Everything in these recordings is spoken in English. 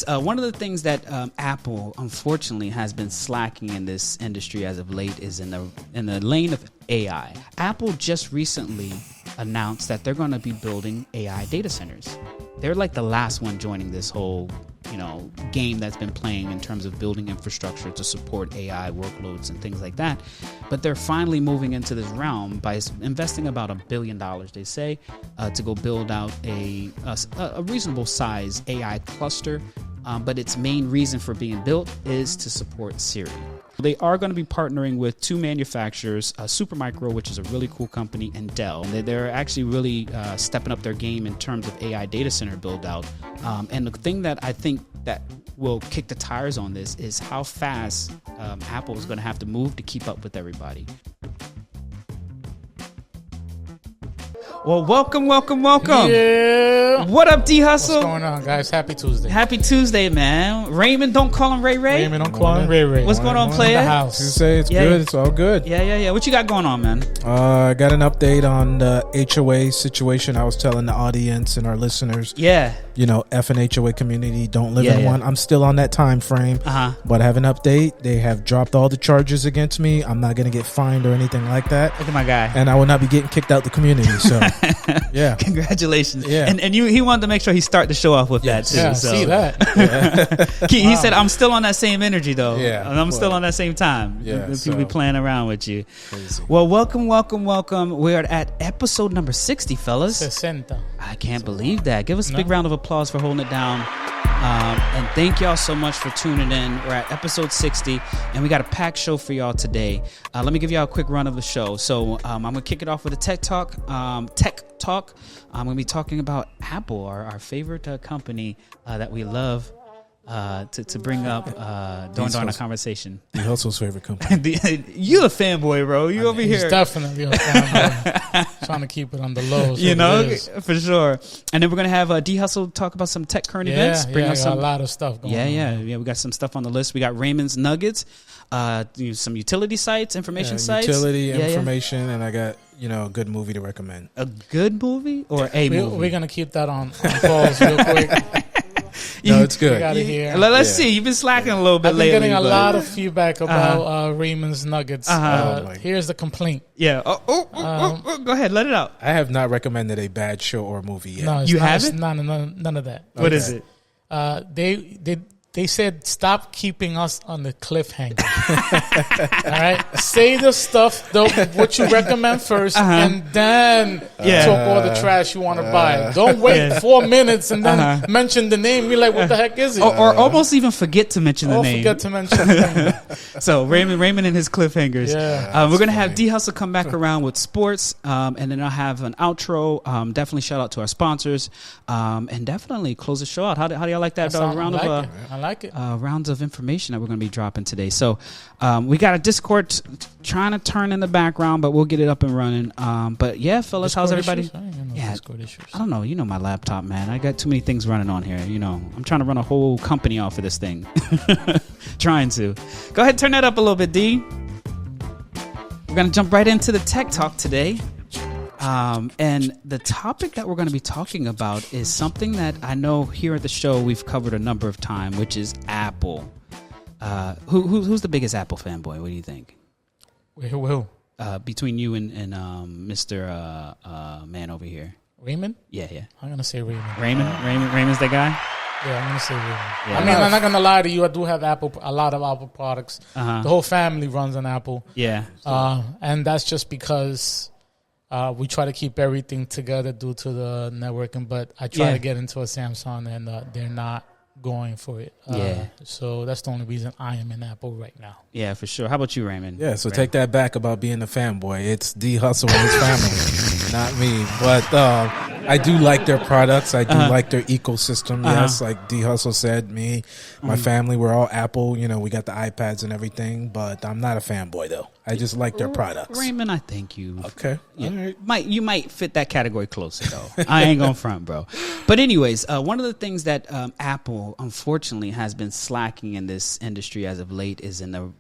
One of the things that Apple, unfortunately, has been slacking in this industry as of late is in the lane of AI. Apple just recently announced that they're going to be building AI data centers. They're like the last one joining this whole, game that's been playing in terms of building infrastructure to support AI workloads and things like that. But they're finally moving into this realm by investing about $1 billion, they say, to go build out a reasonable size AI cluster. But its main reason for being built is to support Siri. They are going to be partnering with two manufacturers, Supermicro, which is a really cool company, and Dell. They're actually really stepping up their game in terms of AI data center build out. And the thing that I think that will kick the tires on this is how fast Apple is going to have to move to keep up with everybody. Well, welcome. Yeah. What up, D Hustle? What's going on, guys? Happy Tuesday. Happy Tuesday, man. Raymond, don't call him Ray. Raymond, don't call him Ray. What's going on, player? In the house. You say it's good. It's all good. Yeah. What you got going on, man? I got an update on the HOA situation. I was telling the audience and our listeners. Yeah. F and HOA community don't live in one. I'm still on that time frame. But I have an update. They have dropped all the charges against me. I'm not going to get fined or anything like that. Look at my guy. And I will not be getting kicked out the community. So, yeah. Congratulations. Yeah. And he wanted to make sure he start the show off with that too. Yeah, so. see that. He said, I'm still on that same energy though. Yeah. And I'm still on that same time. Yeah. People be playing around with you. Crazy. Well, welcome. We're at episode number 60, fellas. 60. I can't believe that. Give us a big round of applause for holding it down. And thank y'all so much for tuning in. We're at episode 60, and we got a packed show for y'all today. Let me give y'all a quick run of the show. So I'm going to kick it off with a tech talk. I'm going to be talking about Apple, our favorite company that we love to bring up during our conversation. The Hustle's favorite company. You a fanboy, bro. You over He's here. definitely a fanboy. Trying to keep it on the low. So for sure. And then we're going to have D Hustle talk about some tech current events. Bring us a lot of stuff going on. Yeah. We got some stuff on the list. We got Raymond's Nuggets, some utility sites, information sites. Utility, information, and I got, a good movie to recommend. A good movie or a movie? We're going to keep that on pause real quick. No, it's good. Let's see. You've been slacking a little bit lately. I've been getting a lot of feedback about Raymond's Nuggets. Here's the complaint. Yeah. Go ahead. Let it out. I have not recommended a bad show or movie yet. No, you haven't? None of that. What is it? They said stop keeping us on the cliffhanger. All right, say the stuff what you recommend first, and then talk all the trash you want to buy. Don't wait 4 minutes and then mention the name. You're like, what the heck is it? Or almost even forget to mention the name. Forget to mention the name. So Raymond and his cliffhangers. Yeah, we're gonna have D Hustle come back around with sports, and then I'll have an outro. Definitely shout out to our sponsors, and definitely close the show out. How do y'all like that round of? I like it. Rounds of information that we're going to be dropping today. So we got a Discord trying to turn in the background, but we'll get it up and running. But yeah, fellas, Discord how's everybody? Discord issues. I don't know. My laptop, man. I got too many things running on here. I'm trying to run a whole company off of this thing. Trying to. Go ahead, turn that up a little bit, D. We're going to jump right into the tech talk today. And the topic that we're going to be talking about is something that I know here at the show we've covered a number of times, which is Apple. Who's the biggest Apple fanboy? What do you think? Who? Between you and Mr. Man over here. Raymond? Yeah. I'm going to say Raymond. Raymond's the guy? Yeah, I'm going to say Raymond. Yeah. I mean, I'm not going to lie to you. I do have a lot of Apple products. The whole family runs on Apple. Yeah. And that's just because... we try to keep everything together due to the networking, but I try to get into a Samsung, and they're not going for it. So that's the only reason I am in Apple right now. Yeah, for sure. How about you, Raymond? Yeah, so take that back about being a fanboy. It's D Hustle and his family, not me. But I do like their products. I do like their ecosystem. Yes, like D Hustle said, my family, we're all Apple. We got the iPads and everything, but I'm not a fanboy, though. I just like their products. Raymond, I think you. Okay. Yeah, all right. You might fit that category closer, though. I ain't going front, bro. But anyways, one of the things that Apple, unfortunately, has been slacking in this industry as of late is in the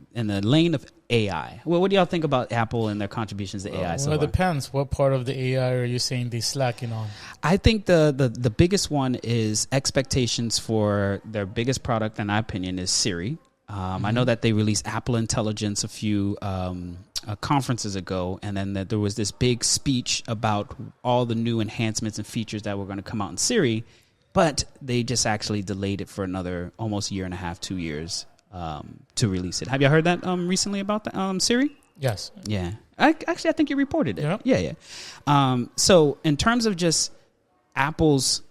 lane of AI. Well, what do y'all think about Apple and their contributions to AI? Well, it depends. What part of the AI are you saying they slacking on? I think the biggest one is expectations for their biggest product, in my opinion, is Siri. I know that they released Apple Intelligence a few conferences ago, and then that there was this big speech about all the new enhancements and features that were going to come out in Siri, but they just actually delayed it for another almost year and a half, 2 years to release it. Have you heard that recently about the, Siri? Yes. Yeah. I think you reported it. Yep. Yeah. So in terms of just Apple's,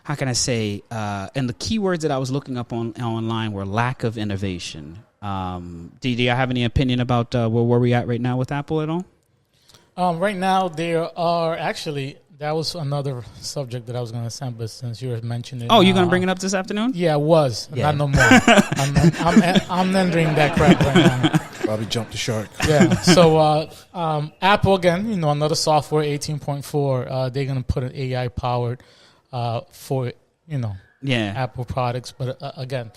how can I say, and the keywords that I was looking up online were lack of innovation. Do you have any opinion about where we at right now with Apple at all? Right now, there are actually, that was another subject that I was going to send, but since you were mentioning it. Oh, you're going to bring it up this afternoon? Yeah, it was. Yeah. Not no more. I'm ending that crap right now. Probably jumped the shark. Yeah. So Apple, again, another software, 18.4, they're going to put an AI powered for, Apple products. But again,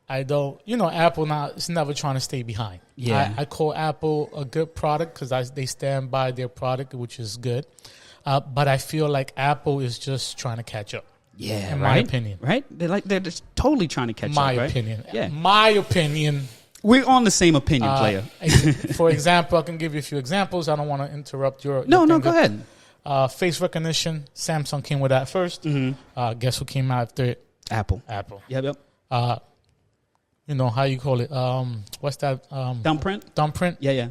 I don't, Apple now is never trying to stay behind. Yeah. I call Apple a good product because they stand by their product, which is good. But I feel like Apple is just trying to catch up. Yeah, in my opinion. Right? They're just totally trying to catch up, right? My opinion. We're on the same opinion, player. For example, I can give you a few examples. I don't want to interrupt your No, go ahead. Face recognition. Samsung came with that first. Mm-hmm. Guess who came after it? Apple. Yep. How you call it? What's that? Thumbprint? Yeah.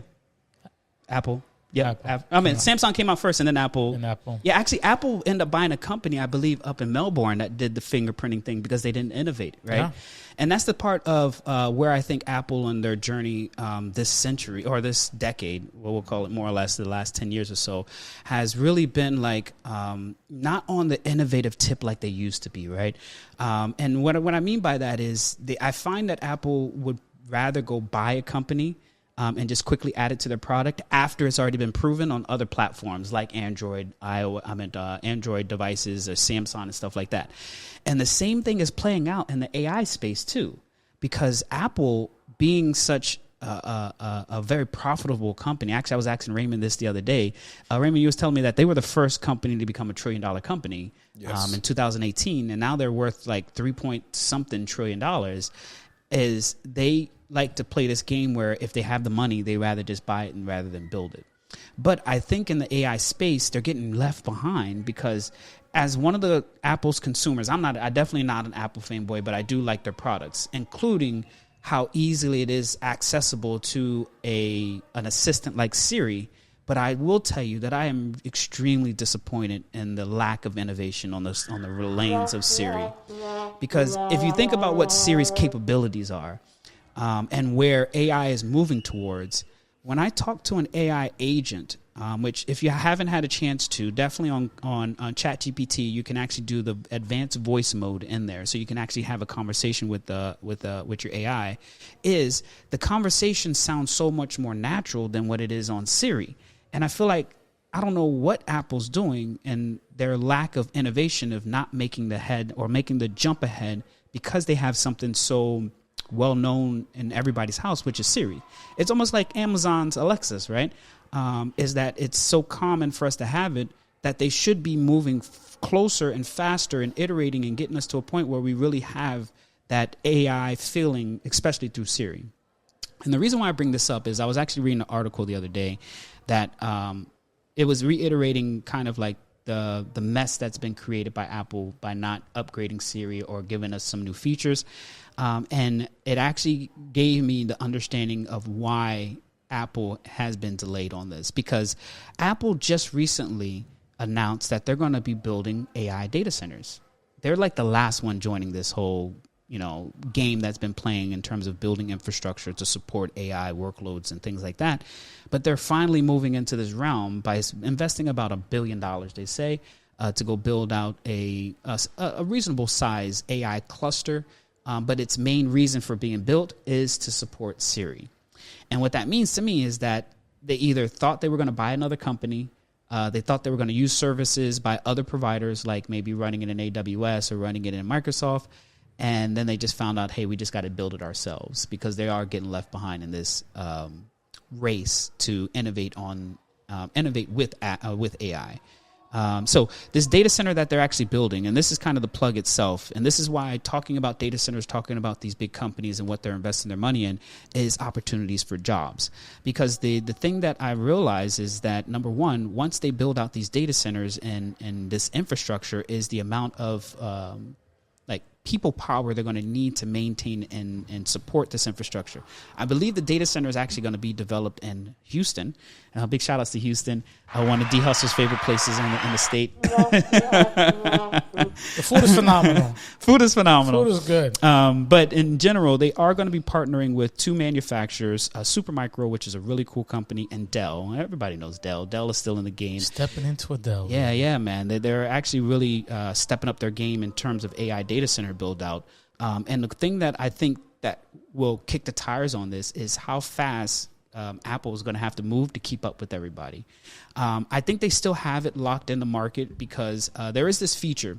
Apple. Yeah, Samsung came out first, and then Apple. Yeah, actually, Apple ended up buying a company, I believe, up in Melbourne that did the fingerprinting thing because they didn't innovate, right? Yeah. And that's the part of where I think Apple and their journey this century or this decade, what we'll call it more or less the last 10 years or so, has really been like not on the innovative tip like they used to be, right? And what I mean by that is I find that Apple would rather go buy a company and just quickly add it to their product after it's already been proven on other platforms like Android devices or Samsung and stuff like that. And the same thing is playing out in the AI space too, because Apple being such a very profitable company. Actually, I was asking Raymond this the other day. Raymond, you was telling me that they were the first company to become $1 trillion company in 2018, and now they're worth like $3.something trillion. Is they like to play this game where if they have the money, they rather just buy it rather than build it. But I think in the AI space, they're getting left behind because as one of the Apple's consumers, I'm definitely not an Apple fanboy, but I do like their products, including how easily it is accessible to an assistant like Siri. But I will tell you that I am extremely disappointed in the lack of innovation on the lanes of Siri. Because if you think about what Siri's capabilities are and where AI is moving towards, when I talk to an AI agent, which if you haven't had a chance to, definitely on ChatGPT, you can actually do the advanced voice mode in there. So you can actually have a conversation with your AI. The conversation sounds so much more natural than what it is on Siri. And I feel like I don't know what Apple's doing and their lack of innovation of not making the jump ahead because they have something so well known in everybody's house, which is Siri. It's almost like Amazon's Alexis, right? Is that it's so common for us to have it that they should be moving closer and faster and iterating and getting us to a point where we really have that AI feeling, especially through Siri. And the reason why I bring this up is I was actually reading an article the other day that it was reiterating kind of like the mess that's been created by Apple by not upgrading Siri or giving us some new features. And it actually gave me the understanding of why Apple has been delayed on this, because Apple just recently announced that they're going to be building AI data centers. They're like the last one joining this whole game that's been playing in terms of building infrastructure to support AI workloads and things like that. But they're finally moving into this realm by investing about $1 billion, they say, to go build out a reasonable size AI cluster. But its main reason for being built is to support Siri. And what that means to me is that they either thought they were going to buy another company, they thought they were going to use services by other providers, like maybe running it in AWS or running it in Microsoft, and then they just found out, hey, we just got to build it ourselves, because they are getting left behind in this race to innovate with AI. So this data center that they're actually building, and this is kind of the plug itself, and this is why talking about data centers, talking about these big companies and what they're investing their money in is opportunities for jobs. Because the thing that I realize is that, number one, once they build out these data centers and this infrastructure, is the amount of people power they're going to need to maintain and support this infrastructure. I believe the data center is actually going to be developed in Houston. Big shout outs to Houston, one of D Hustle's favorite places in the state. The food is phenomenal. Food is phenomenal. Food is good. But in general, they are going to be partnering with two manufacturers, Supermicro, which is a really cool company, and Dell. Everybody knows Dell. Dell is still in the game. Stepping into a Dell. Yeah, man. They're actually really stepping up their game in terms of AI data center build out. And the thing that I think that will kick the tires on this is how fast Apple is going to have to move to keep up with everybody. I think they still have it locked in the market because there is this feature,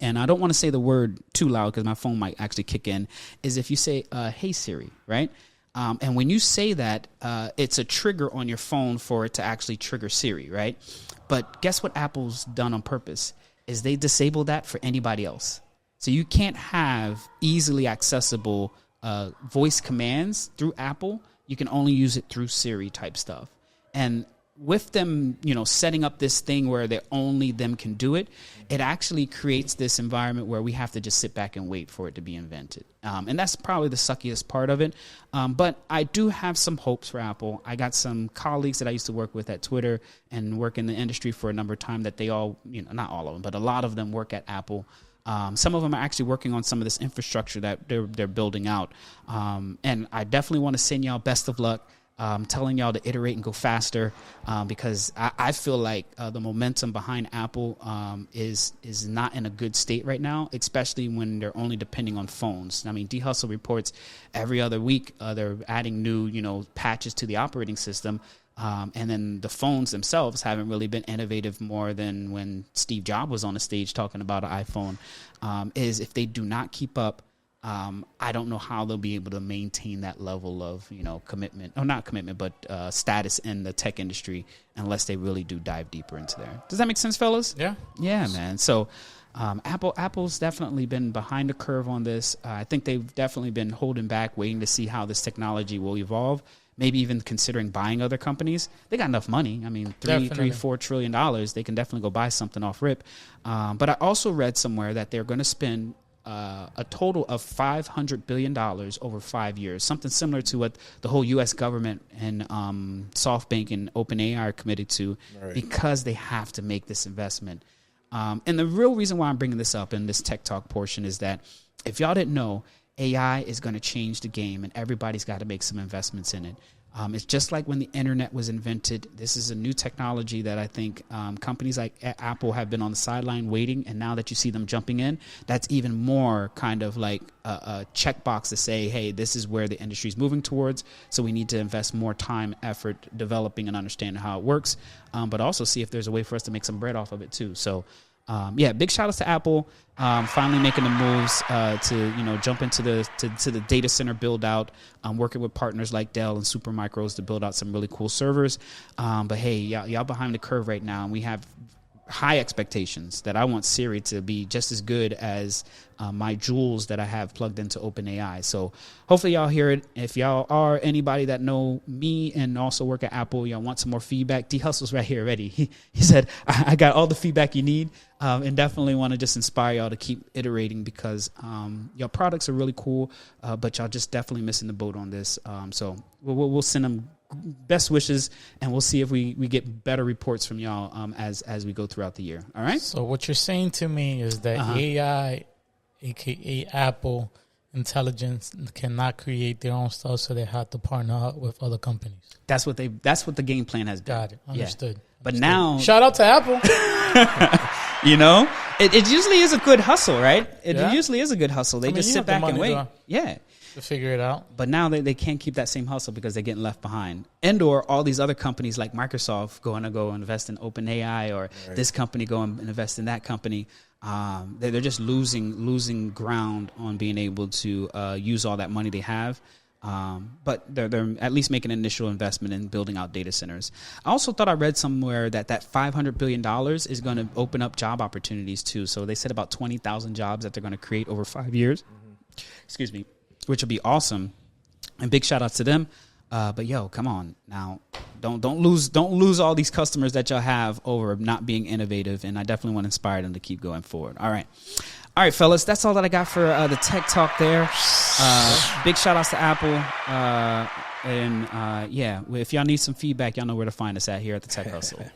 and I don't want to say the word too loud because my phone might actually kick in, is if you say, hey Siri, right? And when you say that, it's a trigger on your phone for it to actually trigger Siri, right? But guess what Apple's done on purpose is they disabled that for anybody else. So you can't have easily accessible voice commands through Apple. You can only use it through Siri type stuff. And with them, setting up this thing where they only them can do it, it actually creates this environment where we have to just sit back and wait for it to be invented. And that's probably the suckiest part of it. But I do have some hopes for Apple. I got some colleagues that I used to work with at Twitter and work in the industry for a number of time that they all, not all of them, but a lot of them work at Apple. Some of them are actually working on some of this infrastructure that they're building out. And I definitely want to send y'all best of luck. Telling y'all to iterate and go faster because I feel like the momentum behind Apple is not in a good state right now, especially when they're only depending on phones. I mean, D Hustle reports every other week they're adding new patches to the operating system. And then the phones themselves haven't really been innovative more than when Steve Jobs was on the stage talking about an iPhone. Is if they do not keep up, I don't know how they'll be able to maintain that level of commitment, or not commitment, but status in the tech industry unless they really do dive deeper into there. Does that make sense, fellas? Yeah, man. So Apple's definitely been behind the curve on this. I think they've definitely been holding back, waiting to see how this technology will evolve. Maybe even considering buying other companies. They got enough money. I mean, $4 trillion. They can definitely go buy something off rip. But I also read somewhere that they're going to spend a total of $500 billion over 5 years, something similar to what the whole U.S. government and SoftBank and OpenAI are committed to, because they have to make this investment. And the real reason why I'm bringing this up in this Tech Talk portion is that if y'all didn't know, AI is going to change the game, and everybody's got to make some investments in it. It's just like when the internet was invented. This is a new technology that I think companies like Apple have been on the sideline waiting, and now that you see them jumping in, that's even more kind of like a checkbox to say, hey, this is where the industry is moving towards, so we need to invest more time, effort, developing and understanding how it works, but also see if there's a way for us to make some bread off of it too. So big shout outs to Apple finally making the moves to jump into the data center build out, working with partners like Dell and Supermicros to build out some really cool servers. But hey, y'all behind the curve right now, and we have high expectations that I want Siri to be just as good as my jewels that I have plugged into OpenAI. So hopefully y'all hear it. If y'all are anybody that know me and also work at Apple, y'all want some more feedback, D Hustle's right here already. He said, I got all the feedback you need, and definitely want to just inspire y'all to keep iterating because your products are really cool, but y'all just definitely missing the boat on this. So we'll send them best wishes, and we'll see if we get better reports from y'all as we go throughout the year. All right? So what you're saying to me is that AI, a.k.a. Apple Intelligence, cannot create their own stuff, so they have to partner up with other companies. That's what the game plan has been. Got it. Understood. Yeah. But now... Shout out to Apple. It usually is a good hustle, right? It usually is a good hustle. They just sit back and wait. To figure it out. But now they can't keep that same hustle because they're getting left behind. And/or all these other companies like Microsoft going to go invest in OpenAI, or this company go and invest in that company. They're just losing ground on being able to use all that money they have. But they're at least making an initial investment in building out data centers. I also thought I read somewhere that $500 billion is going to open up job opportunities too. So they said about 20,000 jobs that they're going to create over 5 years. Excuse me, which will be awesome. And big shout outs to them. But yo, come on now, don't lose all these customers that y'all have over not being innovative. And I definitely want to inspire them to keep going forward. All right, fellas, that's all that I got for the tech talk there. Big shout outs to Apple. If y'all need some feedback, y'all know where to find us at here at the Tech Hustle.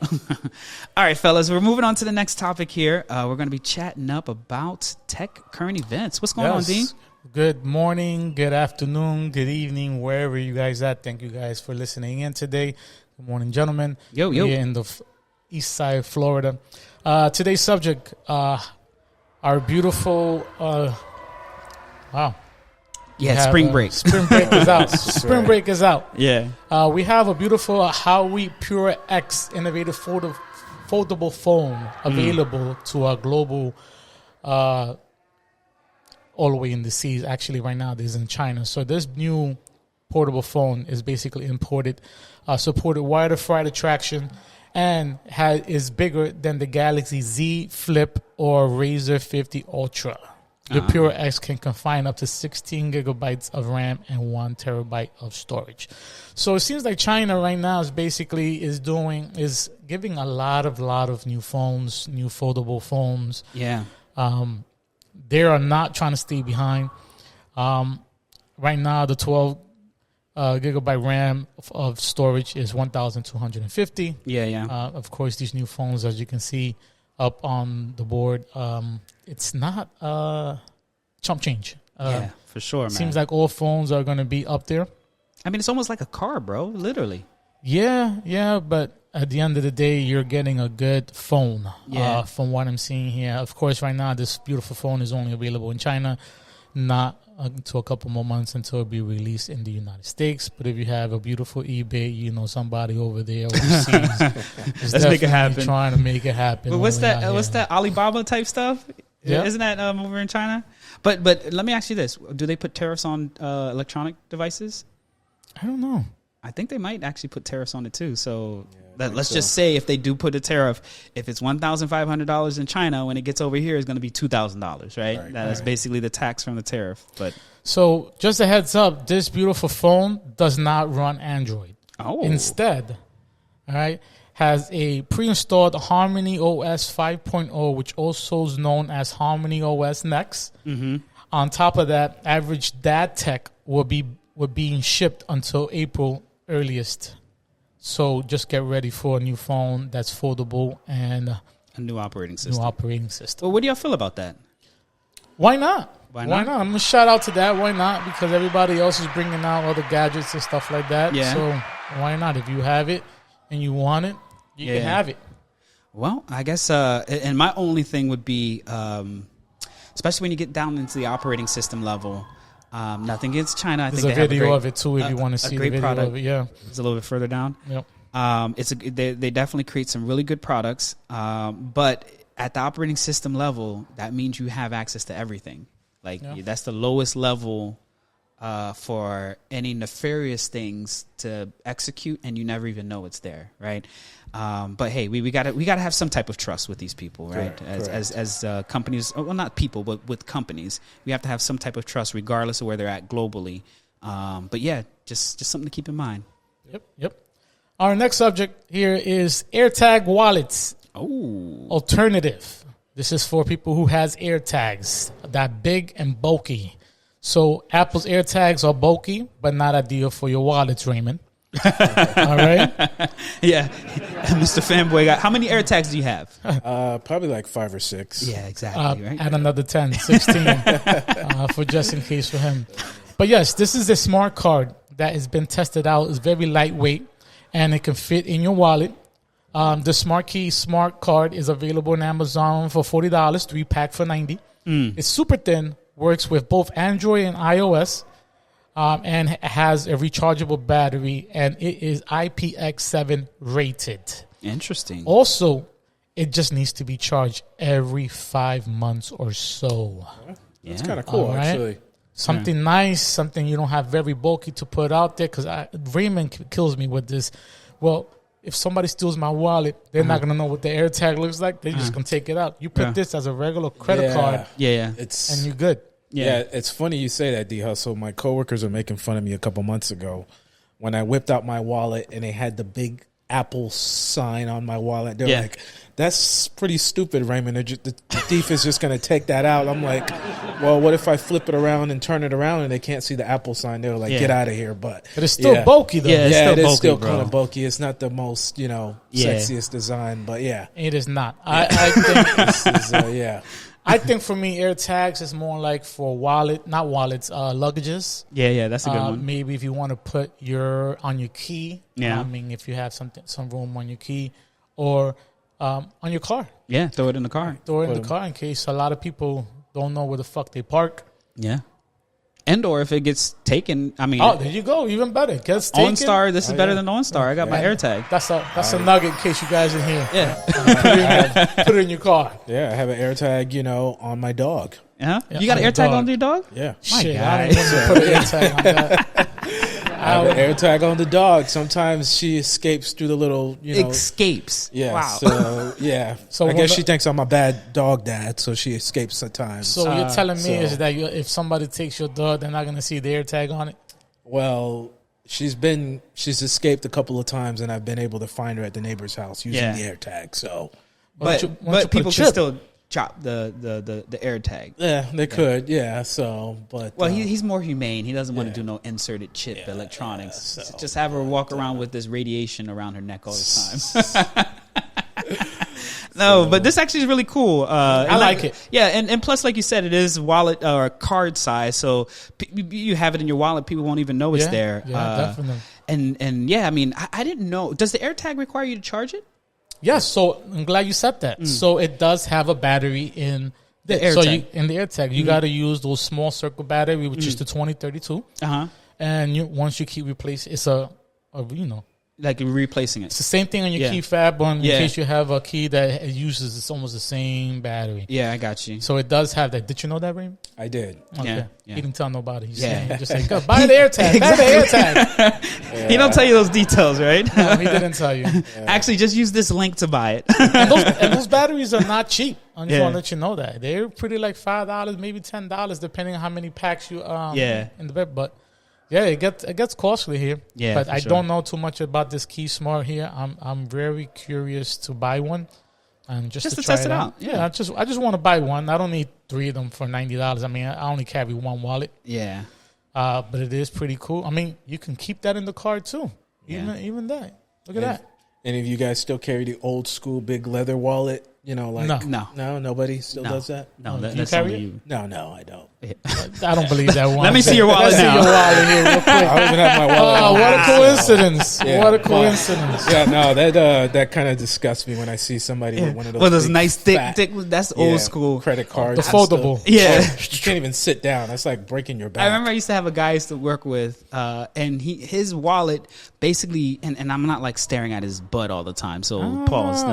All right, fellas, we're moving on to the next topic here. We're going to be chatting up about tech current events. What's going on, Dean? Good morning, good afternoon, good evening, wherever you guys at. Thank you guys for listening in today. Good morning, gentlemen. Yo. Here in the east side of Florida. Today's subject, our beautiful, wow. Yeah, spring break. Spring break is out. Spring break is out. Yeah. We have a beautiful Huawei Pure X innovative foldable phone available to our global, all the way in the seas. Actually, right now, this is in China. So this new portable phone is basically imported, supported wire-to-fried traction, and is bigger than the Galaxy Z Flip or Razr 50 Ultra. The Pure X can confine up to 16 gigabytes of RAM and 1 terabyte of storage. So it seems like China right now is giving a lot of new phones, new foldable phones. Yeah. They are not trying to stay behind. Right now, the 12 gigabyte RAM of storage is 1,250. Yeah. Of course, these new phones, as you can see up on the board, it's not chump change. Yeah, for sure, man. Seems like all phones are going to be up there. I mean, it's almost like a car, bro, literally. Yeah, but at the end of the day, you're getting a good phone. Yeah. From what I'm seeing here. Of course, right now, this beautiful phone is only available in China, not until a couple more months until it'll be released in the United States. But if you have a beautiful eBay, somebody over there overseas is Let's make it happen. Trying to make it happen. But what's that Alibaba type stuff? Yeah. Isn't that over in China? But let me ask you this. Do they put tariffs on electronic devices? I don't know. I think they might actually put tariffs on it too. So let's just say if they do put a tariff, if it's $1,500 in China, when it gets over here, it's going to be $2,000, right? That's basically the tax from the tariff. But so just a heads up, this beautiful phone does not run Android. Oh. Instead, all right, has a pre-installed Harmony OS 5.0, which also is known as Harmony OS Next. Mm-hmm. On top of that, average dad tech will be being shipped until April earliest. So just get ready for a new phone that's foldable and a new operating system. Well, what do y'all feel about that? Why not? Why not? I'm going to shout out to that. Why not? Because everybody else is bringing out other gadgets and stuff like that. Yeah. So why not? If you have it and you want it, you can have it. Well, I guess, and my only thing would be, especially when you get down into the operating system level, nothing against China. There's a video of it too if you want to see the video product. of it. Yeah, it's a little bit further down. Yep. They definitely create some really good products, but at the operating system level, that means you have access to everything. That's the lowest level for any nefarious things to execute, and you never even know it's there, right? But hey, we gotta have some type of trust with these people, right? Correct. As companies, well, not people, but with companies, we have to have some type of trust, regardless of where they're at globally. But yeah, just something to keep in mind. Yep. Our next subject here is AirTag wallets. Oh, alternative. This is for people who has AirTags that big and bulky. So Apple's AirTags are bulky, but not ideal for your wallets, Raymond. All right. Yeah, Mr. Fanboy guy. How many AirTags do you have? Probably like 5 or 6. Yeah, exactly. Right. Add another 10, 16 for just in case for him. But yes, this is a smart card that has been tested out. It's very lightweight and it can fit in your wallet. The Smart Key Smart Card is available on Amazon for $40, 3-pack for $90. It's super thin, works with both Android and iOS. And has a rechargeable battery, and it is IPX7 rated. Interesting. Also, it just needs to be charged every 5 months or so. That's kind of cool, actually. Something nice, something you don't have very bulky to put out there. Because Raymond kills me with this. Well, if somebody steals my wallet, they're not gonna know what the AirTag looks like. They're just gonna take it out. You put this as a regular credit card, and you're good. Yeah, it's funny you say that, D Hustle. My coworkers were making fun of me a couple months ago when I whipped out my wallet and they had the big Apple sign on my wallet. They're like, "That's pretty stupid, Raymond. The thief is just going to take that out." I'm like, "Well, what if I flip it around and turn it around and they can't see the Apple sign?" They're like, "Get out of here!" But it's still bulky though. Yeah, it is still kind of bulky. It's not the most sexiest design, but it is not. I think this is, I think for me, AirTags is more like for not wallets, luggages. Yeah, that's a good one. Maybe if you want to put on your key. Yeah. I mean, if you have some room on your key, or on your car. Yeah, throw it in the car. Throw it in the car in case a lot of people don't know where the fuck they park. Yeah. And or if it gets taken, I mean. Oh, there you go. Even better. Gets taken. OnStar, this is better than OnStar. I got my AirTag. That's a nugget in case you guys are here. Yeah. Put it in your car. Yeah, I have an AirTag, on my dog. Yeah. You got an AirTag on your dog? Yeah. Shit, I don't even put an AirTag on that. I have an AirTag on the dog. Sometimes she escapes through the little, Escapes. Yeah. Wow. So, yeah. So I guess she thinks I'm a bad dog dad, so she escapes at times. So you're telling me is that if somebody takes your dog, they're not going to see the AirTag on it? Well, she's escaped a couple of times, and I've been able to find her at the neighbor's house using the AirTag. So, but people can still chop the AirTag. Yeah, they could. Yeah. So, but he's more humane. He doesn't want to do no inserted chip electronics. Yeah, so, just have her walk around with this radiation around her neck all the time. No, but this actually is really cool. I like it. Yeah, and plus, like you said, it is wallet or card size, so you have it in your wallet. People won't even know it's there. Yeah, definitely. And yeah, I mean, I didn't know. Does the AirTag require you to charge it? Yes, so I'm glad you said that. So it does have a battery in the AirTag. So in the AirTag, you got to use those small circle battery, which is the 2032. And once you keep replacing, it's like replacing it. It's the same thing on your key fob. In case you have a key that uses, it's almost the same battery. Yeah, I got you. So it does have that. Did you know that, Raymond? I did. Okay. Yeah. He didn't tell nobody. He's saying, just like, go buy the AirTag. Buy the AirTag. He don't tell you those details, right? No, he didn't tell you. Actually, just use this link to buy it. and those batteries are not cheap. I just want to let you know that. They're pretty like $5, maybe $10, depending on how many packs you in the bed. But yeah, it gets costly here. Yeah, but I don't know too much about this Key Smart here. I'm very curious to buy one and just to try test it out. Yeah, I just want to buy one. I don't need 3 of them for $90. I mean, I only carry one wallet. Yeah. But it is pretty cool. I mean, you can keep that in the car too. Even that. Look at that. Any of you guys still carry the old school big leather wallet? No, nobody still does that. No, that's only you. No, I don't. I don't believe that one. Let me see your wallet now. Let's see your wallet here real quick. I don't even have my wallet. Oh, what a coincidence! Yeah, what a coincidence! Yeah, no, that kind of disgusts me when I see somebody with one of those. Well, those nice thick. That's old school credit cards. The foldable. Yeah, you can't even sit down. That's like breaking your back. I remember I used to have a guy I used to work with, and his wallet basically, and I'm not like staring at his butt all the time. So pause.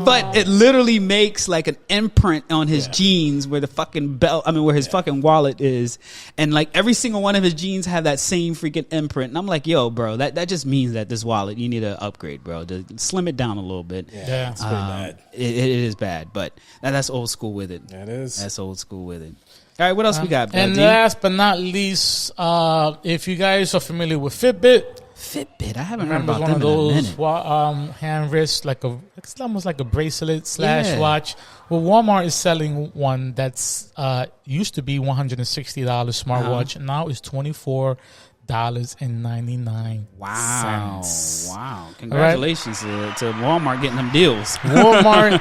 But it literally makes like an imprint on his jeans where the fucking belt, where his fucking wallet is. And like every single one of his jeans have that same freaking imprint. And I'm like, yo, bro, that just means that this wallet, you need to upgrade, bro. To slim it down a little bit. Yeah, it's pretty bad. It is bad, but that's old school with it. That is. That's old school with it. All right, what else we got? And last but not least, if you guys are familiar with Fitbit, I haven't heard about one them of those in a minute. hand wrists, it's almost like a bracelet / watch. Well, Walmart is selling one that's used to be $160 smartwatch, and now is $24.99. Wow! Congratulations to Walmart getting them deals. Walmart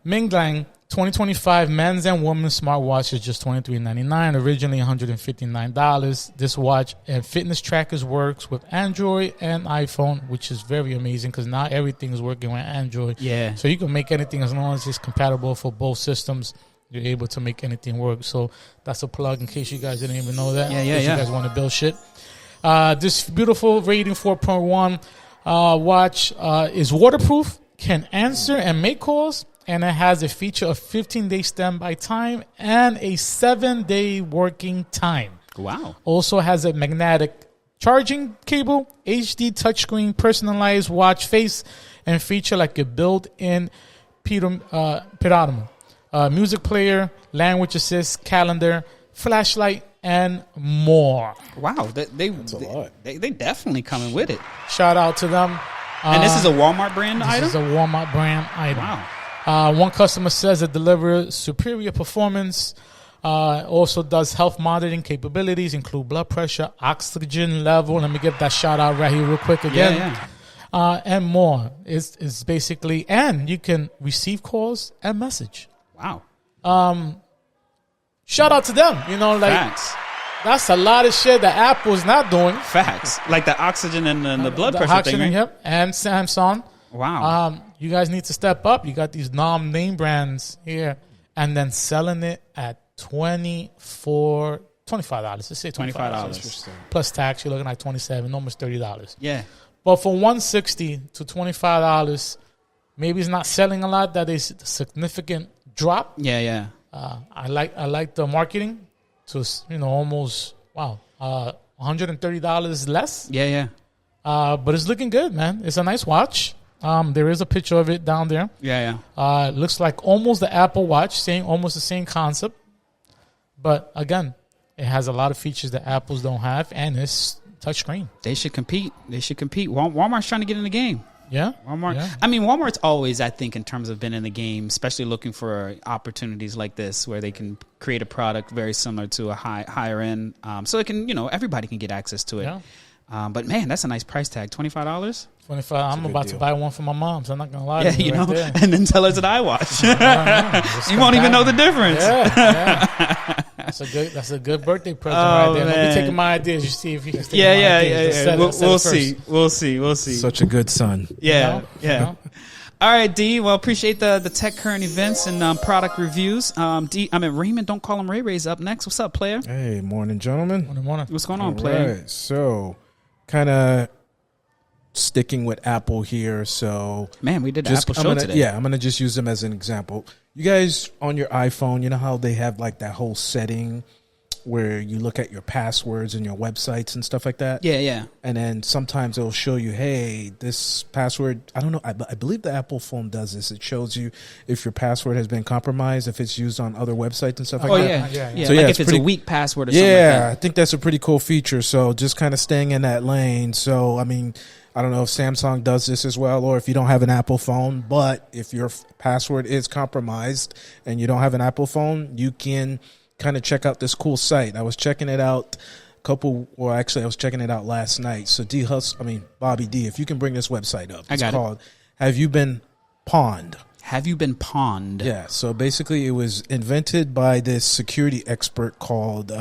Minglang 2025 men's and women's smartwatch is just $23.99, originally $159. This watch and fitness trackers works with Android and iPhone, which is very amazing because now everything is working with Android. Yeah. So you can make anything as long as it's compatible for both systems. You're able to make anything work. So that's a plug in case you guys didn't even know that. You guys want to build shit. This beautiful rating 4.1 watch is waterproof, can answer and make calls, and it has a feature of 15-day standby time and a 7-day working time. Wow. Also has a magnetic charging cable, HD touchscreen, personalized watch face, and feature like a built-in pedometer, music player, language assist, calendar, flashlight, and more. Wow. That's a lot. They definitely coming with it. Shout out to them. And this is a Walmart brand item? This is a Walmart brand item. Wow. One customer says it delivers superior performance. Also does health monitoring capabilities, include blood pressure, oxygen level. Let me give that shout out right here real quick again. Yeah. And more. It's basically, and you can receive calls and message. Wow. Shout out to them. Facts. That's a lot of shit that Apple's not doing. Facts. Like the oxygen and the blood pressure oxygen, thing, right? Yep. And Samsung. Wow. You guys need to step up. You got these name brands here, and then selling it at $25. Let's say $25 plus tax. You're looking at $27, almost $30. Yeah. But for $160 to $25, maybe it's not selling a lot. That is a significant drop. Yeah. I like the marketing. So almost $130 less. Yeah. But it's looking good, man. It's a nice watch. There is a picture of it down there. Yeah. It looks like almost the Apple Watch, almost the same concept. But again, it has a lot of features that Apples don't have, and it's touchscreen. They should compete. Walmart's trying to get in the game. Yeah. Walmart. Yeah. I mean, Walmart's always, I think, in terms of been in the game, especially looking for opportunities like this where they can create a product very similar to a higher end, so it can, everybody can get access to it. Yeah. But man, that's a nice price tag. $25. $25. I'm about to buy one for my mom, so I'm not gonna lie. Yeah, to you right and then tell her it's an iWatch. You won't even know the difference. Yeah. That's a good birthday present right there. Let me take my ideas. You see if you can take my ideas. We'll see. Such a good son. Yeah. All right, D. Well, appreciate the tech current events and product reviews. Raymond, don't call him Ray's up next. What's up, player? Hey, morning, gentlemen. Morning. What's going on, player? Right, so kind of sticking with Apple here. So man, we did the Apple show today. Yeah, I'm gonna just use them as an example. You guys on your iPhone, you know how they have like that whole setting where you look at your passwords and your websites and stuff like that? Yeah. And then sometimes it'll show you, hey, this password, I don't know, I believe the Apple phone does this. It shows you if your password has been compromised, if it's used on other websites and stuff like that. Yeah. So, like if it's a weak password or something like that. I think that's a pretty cool feature. So just kind of staying in that lane. So, I mean, I don't know if Samsung does this as well or if you don't have an Apple phone, but if your password is compromised and you don't have an Apple phone, you can kind of check out this cool site. I was checking it out I was checking it out last night. So Bobby D, if you can bring this website up. It's called Have You Been Pawned? Have You Been Pawned? Yeah. So basically it was invented by this security expert called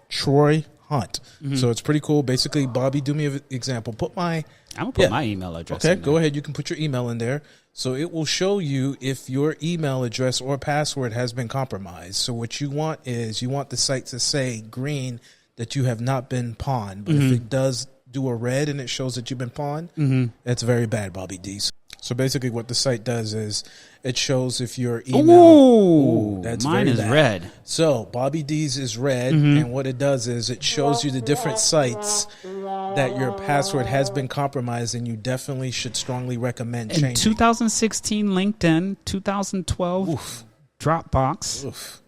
Troy Hunt. Mm-hmm. So it's pretty cool. Basically, Bobby, do me an example. I'm going to put my email address in there. Go ahead. You can put your email in there. So it will show you if your email address or password has been compromised. So what you want is the site to say green that you have not been pawned. But if it does do a red and it shows that you've been pawned, that's very bad, Bobby D. So basically what the site does is it shows if your email... that's mine is red. So Bobby D's is red, and what it does is it shows you the different sites that your password has been compromised, and you definitely should strongly recommend changing. In 2016, LinkedIn. 2012, Dropbox. Oof.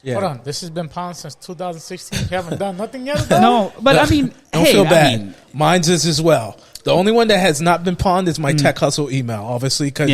Yeah. Hold on, this has been pawned since 2016. You haven't done nothing yet? No, but I mean, don't feel bad. Mine's is as well. The only one that has not been pawned is my Tech Hustle email, obviously, because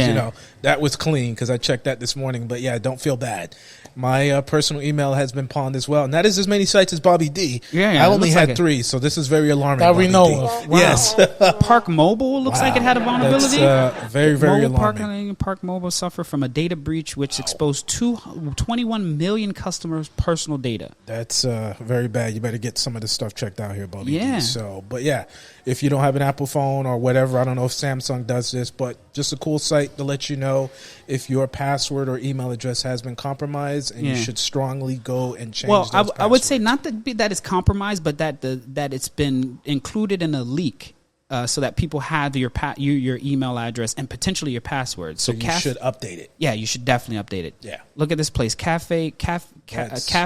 that was clean because I checked that this morning. But yeah, don't feel bad. My personal email has been pawned as well, and that is as many sites as Bobby D. I only had 3, so this is very alarming. That we know of. Wow. Yes. Park Mobile looks like it had a vulnerability. That's very, very alarming. Park Mobile suffered from a data breach which exposed 21 million customers' personal data. That's very bad. You better get some of this stuff checked out here, Bobby D. So, but yeah, if you don't have an Apple phone or whatever, I don't know if Samsung does this, but just a cool site to let you know if your password or email address has been compromised, and you should strongly go and change those passwords. I would say not that it's compromised, but that it's been included in a leak. so that people have your email address and potentially your password. So you should update it. Yeah, you should definitely update it. Yeah. Look at this place, Calf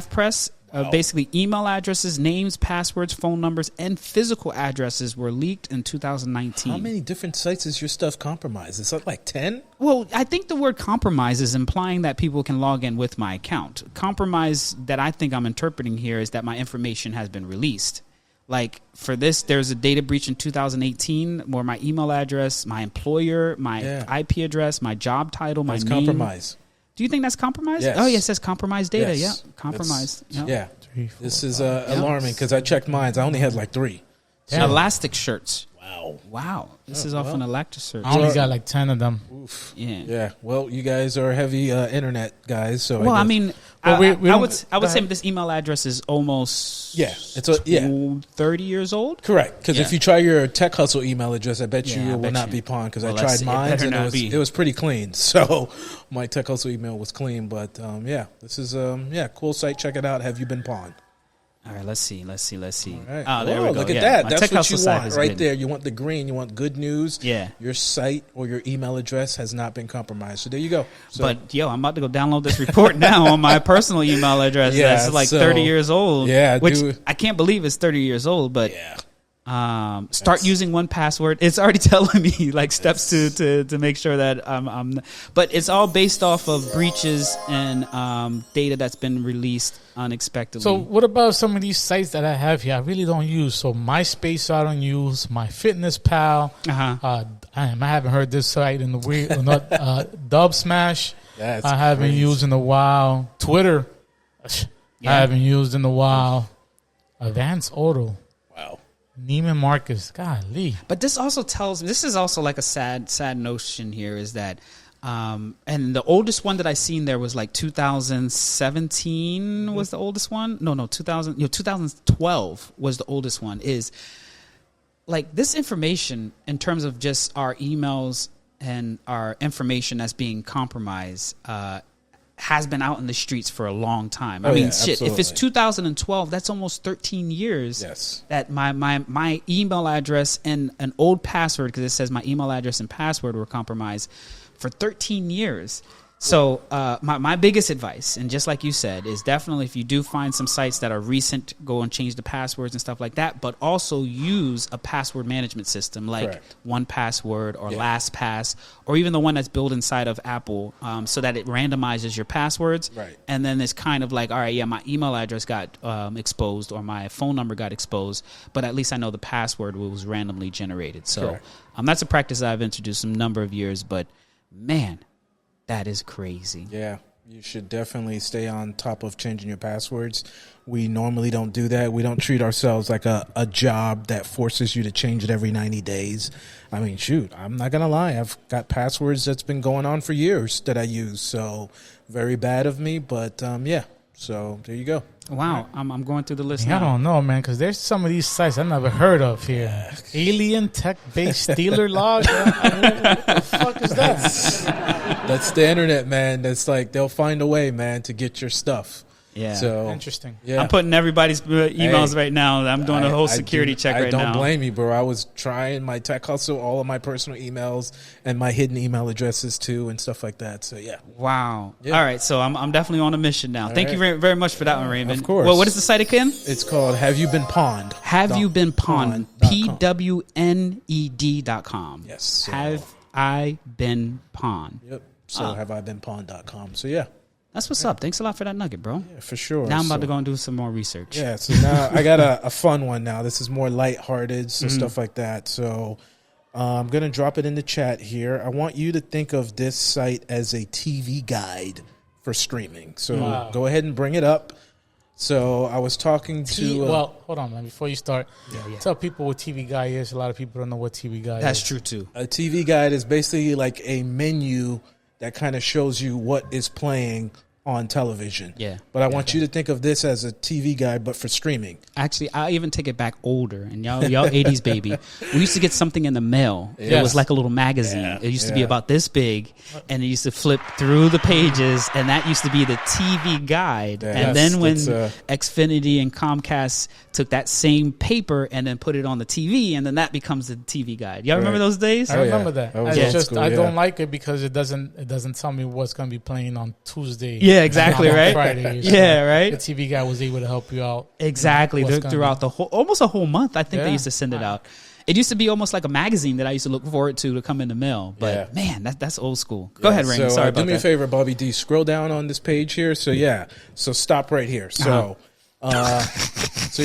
Press. Basically, email addresses, names, passwords, phone numbers, and physical addresses were leaked in 2019. How many different sites is your stuff compromised? Is that like 10? Well, I think the word compromise is implying that people can log in with my account. Compromise that I think I'm interpreting here is that my information has been released. Like for this, there's a data breach in 2018 where my email address, my employer, my IP address, my job title, my name. Compromise. Do you think that's compromised? Yes. Oh, yes, it says compromised data. Yes. Yeah, compromised. Yeah. 3, 4, This is alarming because I checked mine. I only had like 3. Yeah. Elastic shirts. Wow. This is off an Elasticsearch. I only got like 10 of them. Oof. Yeah. Yeah. Well, you guys are heavy internet guys, so Well, I mean, I would say ahead. this email address is almost 30 years old. Correct. Because Yeah. if you try your Tech Hustle email address, I bet Yeah, you I it will bet not you. be pawned because Well, I tried it mine better and not be. it was pretty clean. So my Tech Hustle email was clean. But this is cool site. Check it out. Have you been pawned? All right, let's see. All right. Oh, there Whoa, we go. Look at Yeah, that. my That's Tech what Hustle you site want is right good. there. You want the green. You want good news. Yeah. Your site or your email address has not been compromised. So there you go. So, But I'm about to go download this report now on my personal email address. Yeah, That's like so- 30 years old. Yeah, which dude. I can't believe it's 30 years old. But yeah. start using 1Password. It's already telling me like steps to make sure that I'm. But it's all based off of breaches and data that's been released unexpectedly. So what about some of these sites that I have here? I really don't use. So MySpace I don't use. MyFitnessPal. I haven't heard this site in the weird. Dub Smash. That's I haven't crazy. used in a while. Twitter. Yeah. I haven't used in a while. Advance Auto. Wow. Neiman Marcus. Golly. But this also tells. This is also like a sad notion here is that. And the oldest one that I seen there was like 2017 was the oldest one. No, 2012 was the oldest one. Is like this information in terms of just our emails and our information that's being compromised has been out in the streets for a long time. I mean, shit, if it's 2012, that's almost 13 years Yes. that my email address and an old password, because it says my email address and password were compromised for 13 years. So my biggest advice, and just like you said, is definitely if you do find some sites that are recent, go and change the passwords and stuff like that, but also use a password management system like Correct. 1Password or LastPass, or even the one that's built inside of Apple, so that it randomizes your passwords. Right. And then it's kind of like, all right, my email address got exposed or my phone number got exposed, but at least I know the password was randomly generated. So Correct. that's a practice I've introduced a number of years, but man, that is crazy. Yeah, you should definitely stay on top of changing your passwords. We normally don't do that. We don't treat ourselves like a job that forces you to change it every 90 days. I mean, shoot, I'm not going to lie. I've got passwords that's been going on for years that I use. So very bad of me, but yeah. So there you go. Wow, I'm going through the list I now. don't know, man, because there's some of these sites I never heard of here. Alien tech-based Steeler log. What the fuck is that? That's the internet, man. That's like they'll find a way, man, to get your stuff. Yeah. So Interesting. yeah. I'm putting everybody's emails Hey, right now. I'm doing a whole I security check right now. I don't blame you, bro. I was trying my Tech Hustle, all of my personal emails, and my hidden email addresses too, and stuff like that. So yeah. Wow. Yeah. All right, so I'm definitely on a mission now. Thank you very, very much for that one, Raymond. Of course. Well, what is the site again? It's called Have You Been Pawned? Have you been pawned? Pawned.com. PWNED.com. Yes. So- Have I been pawned? Yep. So have I been pawned.com. So yeah. That's what's up. Thanks a lot for that nugget, bro. Yeah, for sure. Now I'm about So- to go and do some more research. Yeah, so now I got a fun one now. This is more lighthearted, so stuff like that. So I'm going to drop it in the chat here. I want you to think of this site as a TV guide for streaming. So go ahead and bring it up. So I was talking to... well, hold on, man. Before you start, tell people what TV Guide is. A lot of people don't know what TV Guide That's is. true, too. a TV guide is basically like a menu that kind of shows you what is playing on television. Yeah. But I want you to think of this as a TV guide, but for streaming. Actually, I even take it back older, and y'all 80s baby. We used to get something in the mail. It Yes. was like a little magazine. Yeah. It used to be about this big, and it used to flip through the pages, and that used to be the TV guide. Yes, and then when that's, Xfinity and Comcast took that same paper and then put it on the TV, and then that becomes the TV guide. Y'all remember Right. those days? I remember that. That was It's old just school, I yeah. don't like it because it doesn't tell me what's going to be playing on Tuesday. Yeah, exactly, not on right? Friday. Yeah, right? The TV guy was able to help you out. Exactly. What's gonna Throughout be- the whole, almost a whole month, I think they Yeah. used to send it out. It used to be almost like a magazine that I used to look forward to come in the mail. But man, that's old school. Go ahead, Raymond. So, Sorry do about me a that. favor, Bobby D. Scroll down on this page here. So so stop right here. So, so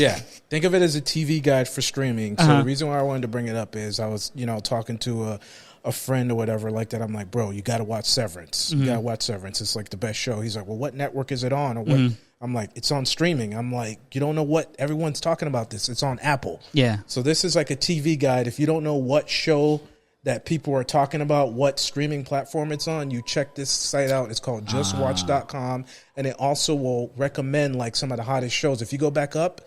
think of it as a TV guide for streaming. So the reason why I wanted to bring it up is I was, talking to a friend or whatever like that. I'm like, bro, you got to watch Severance. You got to watch Severance. It's like the best show. He's like, well, what network is it on? Or what? I'm like, it's on streaming. I'm like, you don't know what everyone's talking about this. It's on Apple. Yeah. So this is like a TV guide. If you don't know what show that people are talking about, what streaming platform it's on, you check this site out. It's called justwatch.com. And it also will recommend like some of the hottest shows. If you go back up,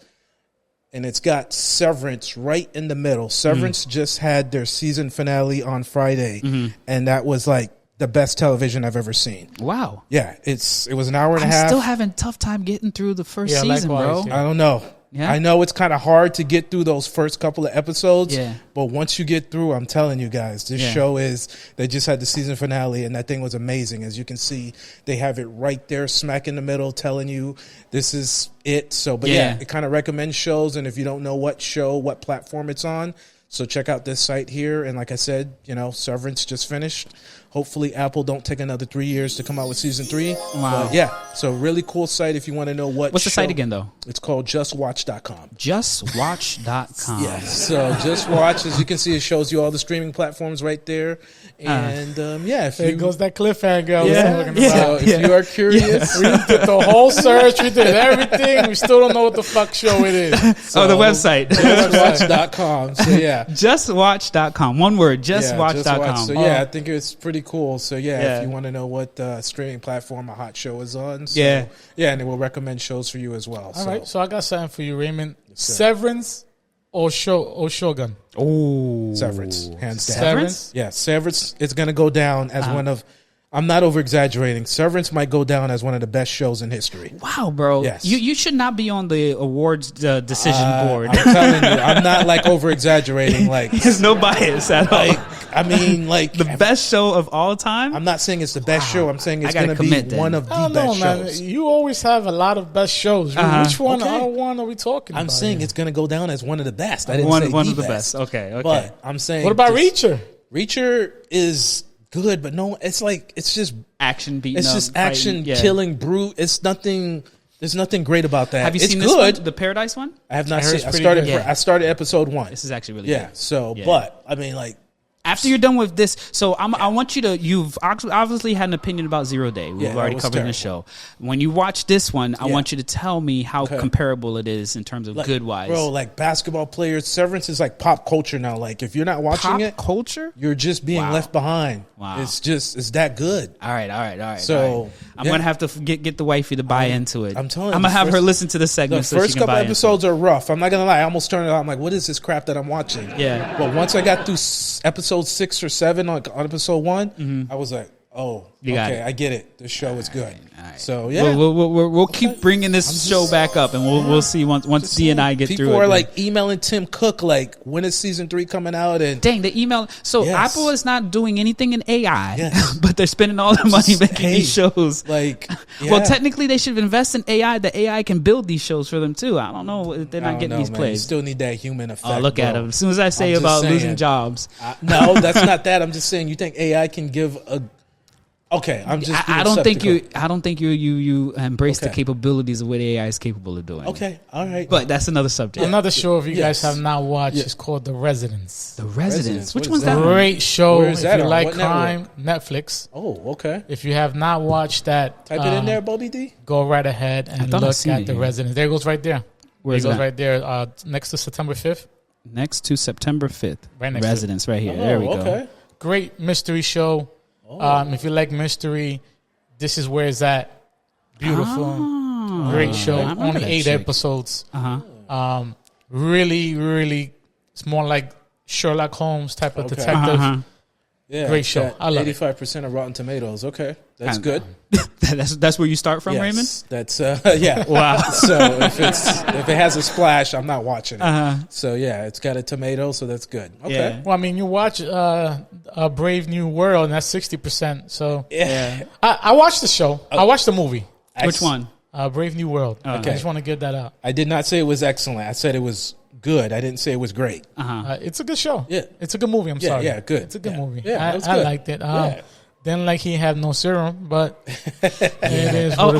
and it's got Severance right in the middle. Severance just had their season finale on Friday. And that was like the best television I've ever seen. Wow. Yeah, it was an hour and a I'm half. still having a tough time getting through the first season, likewise, bro. yeah. I don't know. Yeah. I know it's kind of hard to get through those first couple of episodes. Yeah. But once you get through, I'm telling you guys, this show they just had the season finale, and that thing was amazing. As you can see, they have it right there, smack in the middle, telling you this is it. So, but it kind of recommends shows, and if you don't know what show, what platform it's on, so check out this site here. And like I said, Severance just finished. Hopefully Apple don't take another 3 years to come out with season 3. Wow. But so really cool site if you want to know What's the site again, though? It's called justwatch.com. Justwatch.com. Yeah. So Just Watch, as you can see, it shows you all the streaming platforms right there. And if There you goes that cliffhanger. So if you are curious, We did the whole search. We did everything. We still don't know what the fuck show it is. the website. justwatch.com. So Justwatch.com. One word, justwatch.com. So I think it's pretty cool. So if you want to know what streaming platform a hot show is on, so, and it will recommend shows for you as well. All right, so I got something for you, Raymond. Severance or Shogun? Oh. Severance, hands down. Severance? Yeah, Severance is going to go down as one of. I'm not over exaggerating. Severance might go down as one of the best shows in history. Wow, bro. Yes. You should not be on the awards decision board. I'm telling you, I'm not like over exaggerating. Like, There's no bias at all. I mean, like The best show of all time? I'm not saying it's the best show. I'm saying it's I gotta going to be commit then. one of the I don't know, best man. shows. You always have a lot of best shows. Which one? Okay. Out of one are we talking about? I'm saying here? it's going to go down as one of the best. I didn't one say of the best. Okay. But I'm saying, What about just- Reacher? Reacher is good, but no, it's like it's just Action beating it's up, just fighting. action, Yeah. killing, brute. It's nothing. There's nothing great about that. Have you it's seen good. this one? The Paradise one? I have not I heard seen. it's I pretty started. good. Yeah. I started episode 1. This is actually really Yeah. good. So, Yeah. but I mean, like, After you're done with this, so I want you to. You've obviously had an opinion about Zero Day. We've Yeah, that already was covered in the terrible. show. When you watch this one, I Yeah. want you to tell me how comparable it is in terms of like, good wise. bro, like basketball players. Severance is like pop culture now. Like, if you're not watching Pop it, culture. you're just being Wow. left behind. Wow. It's that good. All right. So, I'm yeah. gonna have to get the wifey to buy into it. I'm telling you, I'm gonna the have her first- listen to this The segment so she first can couple buy episodes are rough. I'm not gonna lie. I almost turned it on. I'm like, what is this crap that I'm watching? Yeah. But once I got through episode 6 or 7 on episode 1, I was like, oh, You got okay, it. I get it. This show is good. All right. So yeah, We'll keep bringing this show back up, and we'll see once D and I get people through it. are like emailing Tim Cook like, when is season 3 coming out? And dang, the email. So Yes. Apple is not doing anything in AI, Yes. but they're spending all their money Just, making hey, these shows. like, Well, yeah. technically, they should invest in AI. The AI can build these shows for them too. I don't know if they're I not don't getting know, these man. You plays. still need that human effect. Oh, look at bro. them! As soon as I say I'm just about losing saying. jobs, No, that's not that. I'm just saying. You think AI can give a? Okay, I'm just. I being don't think skeptical. you. I don't think you embrace the Okay. capabilities of what AI is capable of doing. Okay, all right. but that's another subject. Another show, if you Yes. guys have not watched, Yeah. is called The Residence. The Residents. Residents. Which What one's is that? that? one? Great show. Where is If that you on? like What crime, Netflix. Oh, okay. If you have not watched that, Type it in there, Bobby D. go right ahead and thought I look seen at it The here. Residence. There it goes right there. Where's it goes that? right there, next to September 5th. Next to September 5th. Right next to it. Residents, right here. There we go. Okay. Great mystery show. If you like mystery, this is where it's at. Beautiful, great show. I remember Only that 8 chick. episodes. Uh-huh. Really, really, it's more like Sherlock Holmes type of Okay. detective. Yeah, Great show. I love it. 85% of Rotten Tomatoes. Okay, that's good. That's where you start from, Yes, Raymond? that's yeah. Wow. So if it has a splash, I'm not watching it. So yeah, it's got a tomato, so that's good. Okay. Yeah. Well, I mean, you watch A Brave New World, and that's 60%. So Yeah. I watched the show. I watched the movie. Which one? Brave New World. Okay. I just want to get that out. I did not say it was excellent. I said it was good. I didn't say it was great. It's a good show. Yeah. It's a good movie. I'm sorry. Yeah, good. It's a good Yeah. movie. Yeah, that was I good. liked it. Yeah. Didn't like he had no serum, but it is what it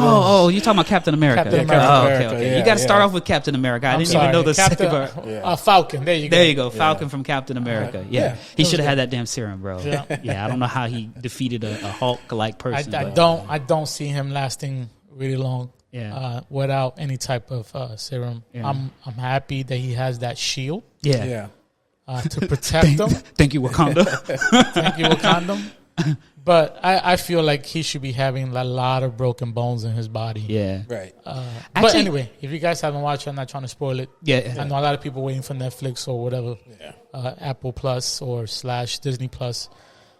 is. You talking about Captain America? Captain America. Oh, okay, America, okay. yeah, You got to start yeah. off with Captain America. I I'm didn't sorry. even know the Captain, second part. Falcon. There you go. There you go, Falcon from Captain America. Yeah, he was should have good. had that damn serum, bro. Yeah. Yeah, I don't know how he defeated a Hulk-like person. I but- don't see him lasting really long. Yeah. Without any type of serum. Yeah. I'm happy that he has that shield Yeah. Yeah. to protect him. Thank you, Wakanda. Thank you, Wakanda. But I feel like he should be having a lot of broken bones in his body. Yeah. Right. But Actually- anyway, if you guys haven't watched it, I'm not trying to spoil it. Yeah. I know a lot of people waiting for Netflix or whatever, Yeah. Apple Plus or / Disney Plus.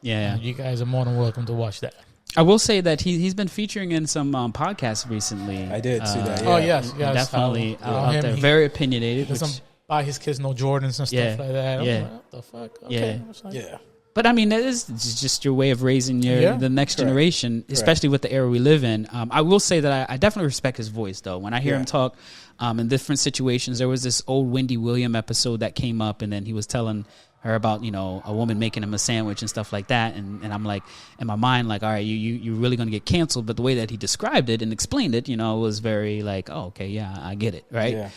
Yeah. You guys are more than welcome to watch that. I will say that he's been featuring in some podcasts recently. I did see that. Oh, Yeah. yes. Definitely How- out him, there. he Very opinionated. doesn't which- buy his kids no Jordans and stuff Yeah. like that. I'm Yeah. like, what the fuck? Okay. Yeah. It's like- Yeah. But I mean, that is just your way of raising the next Correct. generation, especially with the era we live in. I will say that I definitely respect his voice, though. When I hear him talk in different situations, there was this old Wendy William episode that came up, and then he was telling her about a woman making him a sandwich and stuff like that, and I'm like, in my mind, like, all right, you're really going to get canceled. But the way that he described it and explained it, was very like, oh, okay, yeah, I get it, right? Yeah.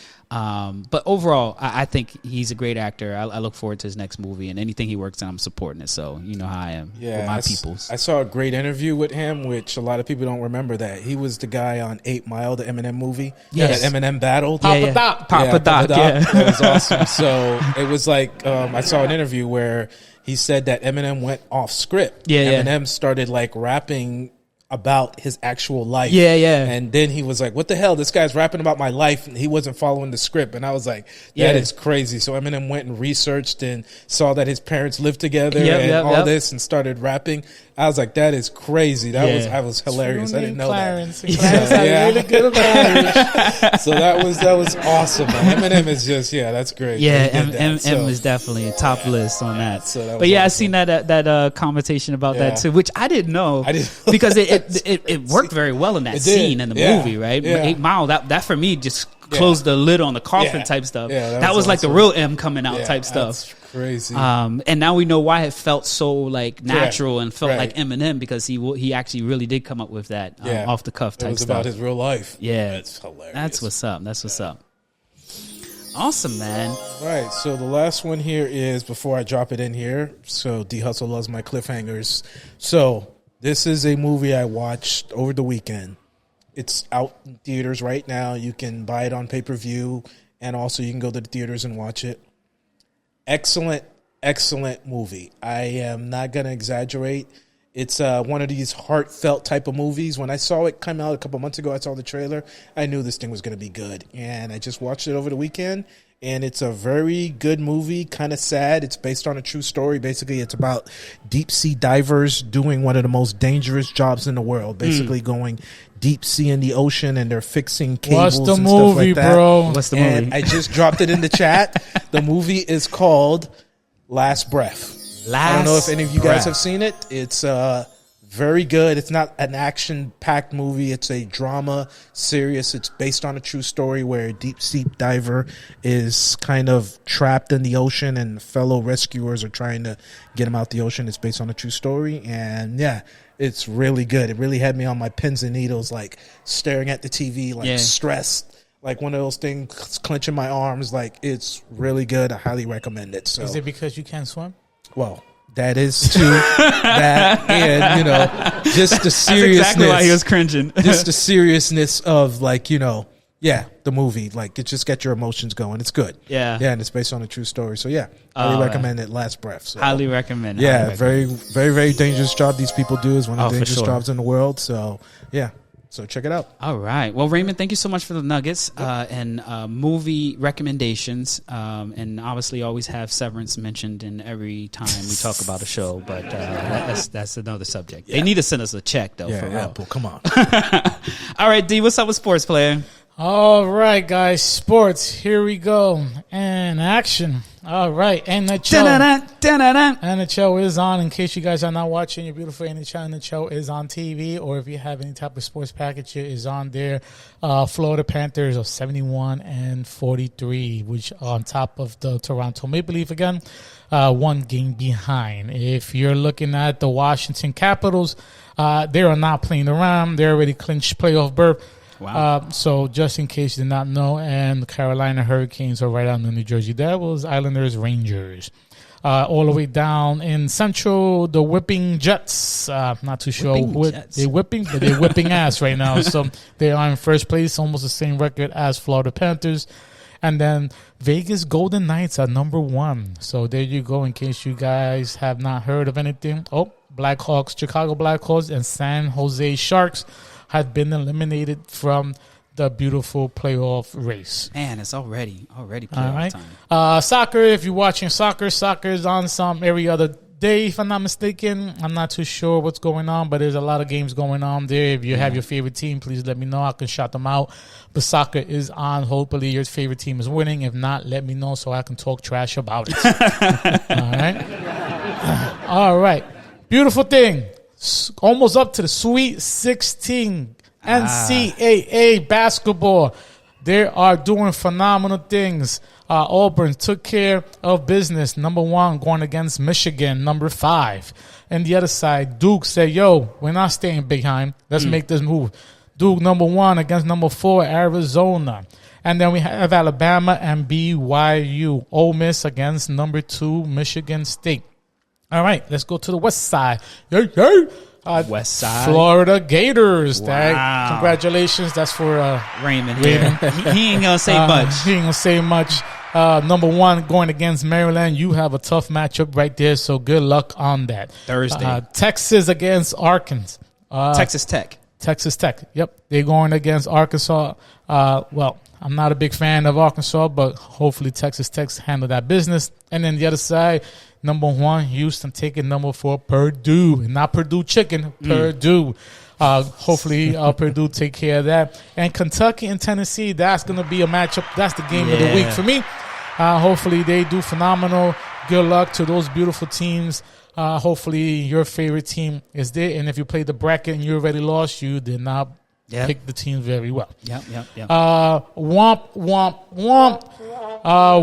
But overall, I think he's a great actor. I look forward to his next movie, and anything he works on, I'm supporting it. So you know how I am with my peoples. I saw a great interview with him, which a lot of people don't remember that. He was the guy on 8 Mile, the Eminem movie. Yes. That Eminem battled. Papa Doc. Papa Doc, yeah. That was awesome. So it was like, I saw an interview where he said that Eminem went off script. Yeah. Eminem started like rapping about his actual life. Yeah, yeah. And then he was like, what the hell? This guy's rapping about my life and he wasn't following the script. And I was like, that is crazy. So Eminem went and researched and saw that his parents lived together this and started rapping. I was like, that is crazy. That was hilarious. I didn't know Clarence. that. Clarence had really good Irish. So that was awesome. Man. Eminem is just, that's great. Yeah, He did that. M So- is definitely a top list on that. So that was but yeah, I awesome. seen that conversation about that too, which I didn't know because it worked very well in that It did. scene in the Yeah. movie, right? Yeah. 8 Mile, that for me just closed the lid on the coffin Yeah. type stuff. Yeah, that was like the awesome. real M coming out type That's stuff. crazy. And now we know why it felt so like natural and felt Right. like Eminem because he actually really did come up with that off the cuff It type was stuff. about his real life. Yeah, That's hilarious. That's what's up. That's what's up. Awesome, man. Right. So the last one here is before I drop it in here. So D Hustle loves my cliffhangers. So this is a movie I watched over the weekend. It's out in theaters right now. You can buy it on pay-per-view, and also you can go to the theaters and watch it. Excellent, excellent movie. I am not going to exaggerate. It's one of these heartfelt type of movies. When I saw it come out a couple months ago, I saw the trailer. I knew this thing was going to be good. And I just watched it over the weekend. And it's a very good movie, kind of sad. It's based on a true story. Basically, it's about deep sea divers doing one of the most dangerous jobs in the world. Basically going deep sea in the ocean, and they're fixing cables What's the and movie, stuff like that. bro? What's the And movie? I just dropped it in the chat. The movie is called Last Breath. I don't know if any of you guys have seen it. It's very good. It's not an action-packed movie. It's a drama, serious. It's based on a true story where a deep-sea diver is kind of trapped in the ocean and fellow rescuers are trying to get him out the ocean. It's based on a true story. And, yeah, it's really good. It really had me on my pins and needles, like staring at the TV, like stressed. Like one of those things clenching my arms. Like, it's really good. I highly recommend it. So, Is it because you can't swim? well, that is too that, and just the seriousness. That's exactly why he was cringing. Just the seriousness of the movie. Like it just gets your emotions going. It's good. Yeah. And it's based on a true story. So yeah, highly recommend it. Last Breath. So, Highly recommend. yeah, very, very, very dangerous job these people do. Is one of the for dangerous sure. jobs in the world. So yeah, So check it out. All right. Well, Raymond, thank you so much for the nuggets and movie recommendations. And obviously, always have Severance mentioned in every time we talk about a show. But that's another subject. Yeah. They need to send us a check, though. Yeah, for Apple, come on. All right, D, what's up with sports, player? All right, guys, sports. Here we go. And action. All right, NHL. NHL is on. In case you guys are not watching your beautiful NHL is on TV, or if you have any type of sports package, it is on there. Florida Panthers are 71-43, which are on top of the Toronto Maple Leaf again, 1 game behind. If you're looking at the Washington Capitals, they are not playing around. They already clinched playoff berth. Wow. So just in case you did not know, and the Carolina Hurricanes are right on the New Jersey Devils, Islanders, Rangers. All the way down in Central, the Whipping Jets. Not too sure what they're whipping, but they're whipping ass right now. So they are in first place, almost the same record as Florida Panthers. And then Vegas Golden Knights are number 1. So there you go, in case you guys have not heard of anything. Oh, Blackhawks, Chicago Blackhawks, and San Jose Sharks had been eliminated from the beautiful playoff race. Man, it's already playoff All right. time. Soccer, if you're watching soccer is on every other day, if I'm not mistaken. I'm not too sure what's going on, but there's a lot of games going on there. If you have your favorite team, please let me know. I can shout them out. But soccer is on. Hopefully your favorite team is winning. If not, let me know so I can talk trash about it. All right. All right. Beautiful thing. Almost up to the Sweet 16 NCAA basketball. They are doing phenomenal things. Auburn took care of business. Number 1 going against Michigan, number 5. And the other side, Duke said, yo, we're not staying behind. Let's make this move. Duke number 1 against number 4, Arizona. And then we have Alabama and BYU. Ole Miss against number 2, Michigan State. All right, let's go to the west side. West side. Florida Gators. Wow. Congratulations. That's for Raymond. He ain't going to say much. He ain't going to say much. Number 1 going against Maryland. You have a tough matchup right there, so good luck on that. Thursday. Texas against Arkansas. Texas Tech. Texas Tech. Yep. They're going against Arkansas. Well, I'm not a big fan of Arkansas, but hopefully Texas Tech handle that business. And then the other side, number 1, Houston taking number 4, Purdue. And not Purdue Chicken, Purdue. Hopefully Purdue take care of that. And Kentucky and Tennessee, that's going to be a matchup. That's the game of the week for me. Hopefully they do phenomenal. Good luck to those beautiful teams. Hopefully your favorite team is there. And if you played the bracket and you already lost, you did not pick the team very well. Yep. Womp.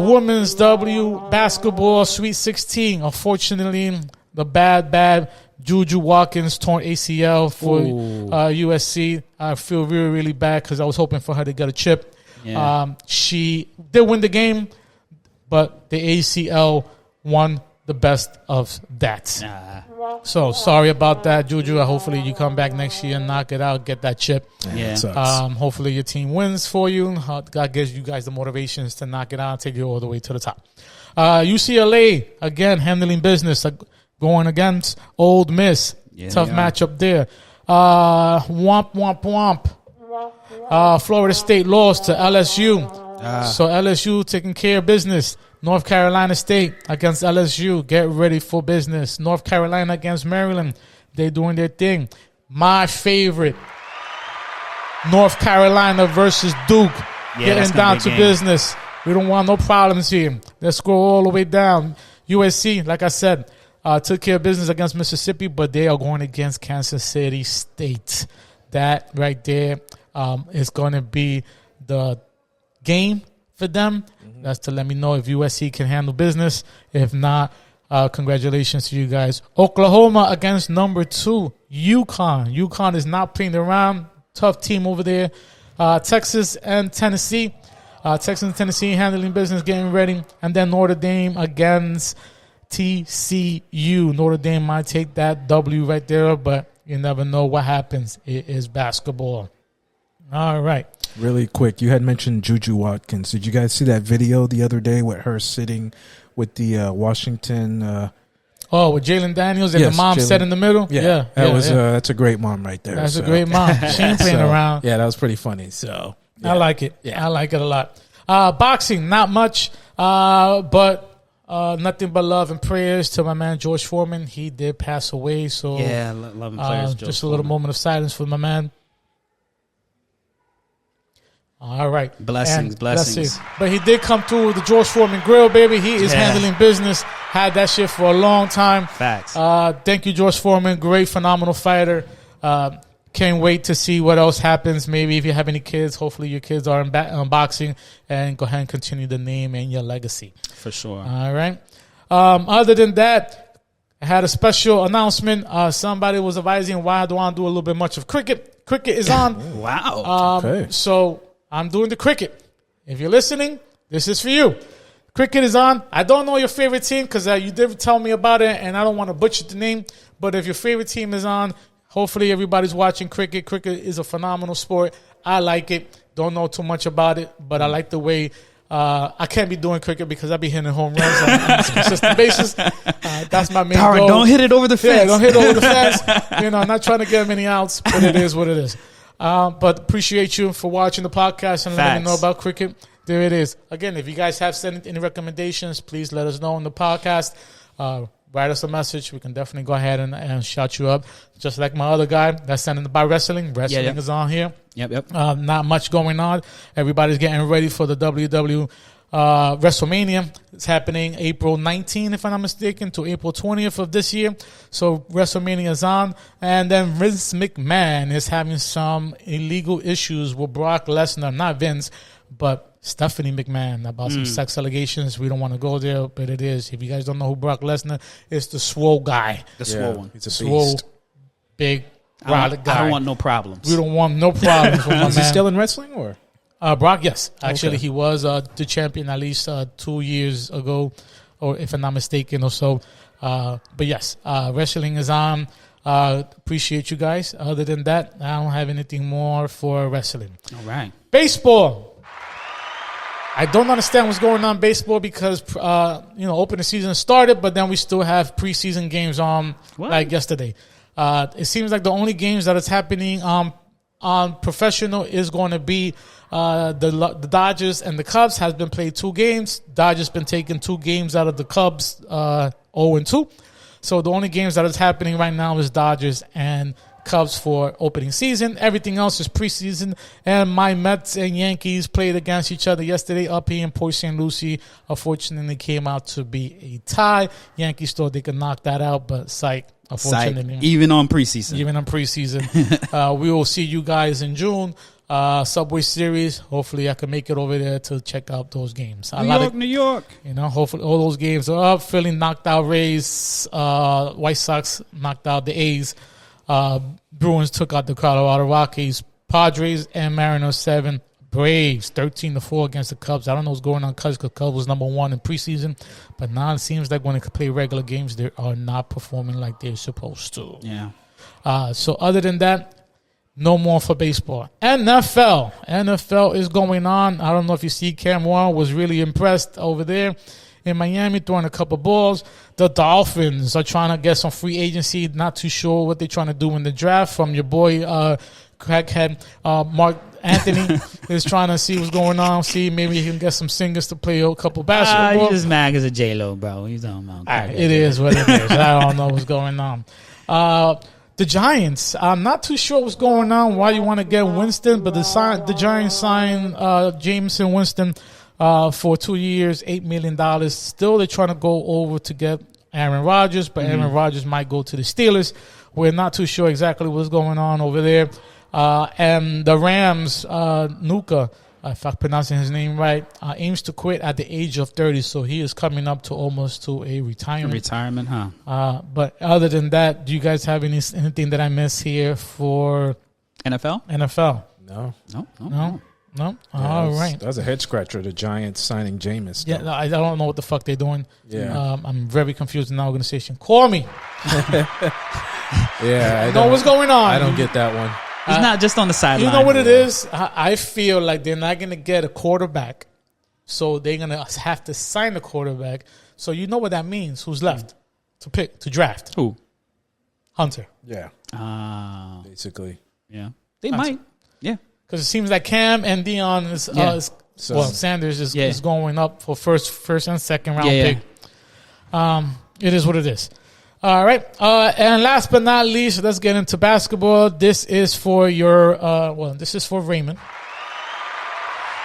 Women's W basketball Sweet 16. Unfortunately, the bad Juju Watkins torn ACL for USC. I feel really, really bad because I was hoping for her to get a chip. Yeah. She did win the game, but the ACL won the best of that. So sorry about that, Juju. Hopefully you come back next year and knock it out, get that chip. Yeah. Hopefully your team wins for you. God gives you guys the motivations to knock it out and take you all the way to the top. UCLA, again, handling business, going against Ole Miss. Yeah, tough matchup there. Womp. Florida State lost to LSU. So LSU taking care of business. North Carolina State against LSU. Get ready for business. North Carolina against Maryland. They're doing their thing. My favorite, North Carolina versus Duke. Getting down to business. We don't want no problems here. Let's go all the way down. USC, like I said, took care of business against Mississippi, but they are going against Kansas City State. That right there is going to be the game for them. That's to let me know if USC can handle business. If not, congratulations to you guys. Oklahoma against number 2, UConn. UConn is not playing around. Tough team over there. Texas and Tennessee. Texas and Tennessee handling business, getting ready. And then Notre Dame against TCU. Notre Dame might take that W right there, but you never know what happens. It is basketball. All right. Really quick, you had mentioned Juju Watkins. Did you guys see that video the other day with her sitting with the Washington Oh, with Jalen Daniels and Yes, the mom Jalen. set in the middle? Yeah, that's a great mom right there. That's a great mom. She ain't playing around. Yeah, that was pretty funny. So I like it. Yeah. I like it a lot. Boxing, not much, but nothing but love and prayers to my man George Foreman. He did pass away, so Yeah, love and prayers. just a little moment of silence for my man. All right. Blessings. But he did come through with the George Foreman grill, baby. He is handling business. Had that shit for a long time. Facts. Thank you, George Foreman. Great, phenomenal fighter. Can't wait to see what else happens. Maybe if you have any kids, hopefully your kids are in boxing, and go ahead and continue the name and your legacy. For sure. All right. Other than that, I had a special announcement. Somebody was advising why I don't want to do a little bit much of cricket. Cricket is on. Wow. Okay. So I'm doing the cricket. If you're listening, this is for you. Cricket is on. I don't know your favorite team because you did tell me about it, and I don't want to butcher the name. But if your favorite team is on, hopefully everybody's watching cricket. Cricket is a phenomenal sport. I like it. Don't know too much about it, but I like the way I can't be doing cricket because I be hitting home runs on a consistent basis. That's my main goal. Don't hit it over the fence. Yeah, don't hit it over the fence. I'm not trying to get many outs, but it is what it is. But appreciate you for watching the podcast and letting me know about cricket. There it is. Again, if you guys have sent any recommendations, please let us know on the podcast. Write us a message. We can definitely go ahead and shout you up. Just like my other guy that's sending about wrestling. Wrestling is on here. Yep. Not much going on. Everybody's getting ready for the WW WrestleMania. It's happening April 19th, if I'm not mistaken, to April 20th of this year. So WrestleMania is on. And then Vince McMahon is having some illegal issues with Brock Lesnar. Not Vince, but Stephanie McMahon about some sex allegations. We don't want to go there, but it is. If you guys don't know who Brock Lesnar is, the swole guy. The swole one. He's a Swole, beast. big, I brolic guy. don't want no problems. We don't want no problems with my Is he man. still in wrestling or? Brock, yes. Actually, Okay. he was the champion at least 2 years ago, or if I'm not mistaken or so. But yes, wrestling is on. Appreciate you guys. Other than that, I don't have anything more for wrestling. All right. Baseball. I don't understand what's going on in baseball because, opening season started, but then we still have preseason games on like yesterday. It seems like the only games that is happening on professional is going to be the Dodgers and the Cubs has been played 2 games. Dodgers been taking 2 games out of the Cubs 0-2. So the only games that is happening right now is Dodgers and Cubs for opening season. Everything else is preseason. And my Mets and Yankees played against each other yesterday up here in Port St. Lucie. Unfortunately, came out to be a tie. Yankees thought they could knock that out, but psych. Unfortunately, even on preseason. We will see you guys in June. Subway Series. Hopefully, I can make it over there to check out those games. New York. Hopefully all those games are up. Philly knocked out Rays. White Sox knocked out the A's. Bruins took out the Colorado Rockies. Padres and Mariners 7. Braves 13-4 against the Cubs. I don't know what's going on because Cubs was number 1 in preseason, but now it seems like when they play regular games, they are not performing like they're supposed to. Yeah. So other than that, no more for baseball. NFL is going on. I don't know if you see Cam Warren was really impressed over there in Miami throwing a couple balls. The Dolphins are trying to get some free agency. Not too sure what they're trying to do in the draft from your boy crackhead Mark Anthony is trying to see what's going on. See, maybe he can get some singers to play a couple basketball. You just mad because of J-Lo, bro. He's talking about It is what it is. I don't know what's going on. The Giants, I'm not too sure what's going on, why you want to get Winston, but the Giants signed Jameson Winston for 2 years, $8 million. Still, they're trying to go over to get Aaron Rodgers, but Aaron Rodgers might go to the Steelers. We're not too sure exactly what's going on over there. And the Rams, Nuka, if I'm pronouncing his name right, aims to quit at the age of 30, so he is coming up to almost to a retirement. Retirement, huh? But other than that, do you guys have anything that I missed here for NFL? No. No? Yeah, All right. That was a head scratcher, the Giants signing Jameis. Yeah, no, I don't know what the fuck they're doing. Yeah. I'm very confused in the organization. Call me. Yeah. I know what's going on. I don't get that one. He's not just on the sideline. You know what it is? I feel like they're not going to get a quarterback, so they're going to have to sign a quarterback. So you know what that means. Who's left? to draft? Who? Hunter. Yeah. Basically. Yeah. They might. Yeah. Because it seems like Cam and Dion is, Sanders is going up for first and second round pick. It is what it is. All right. And last but not least, let's get into basketball. This is for this is for Raymond.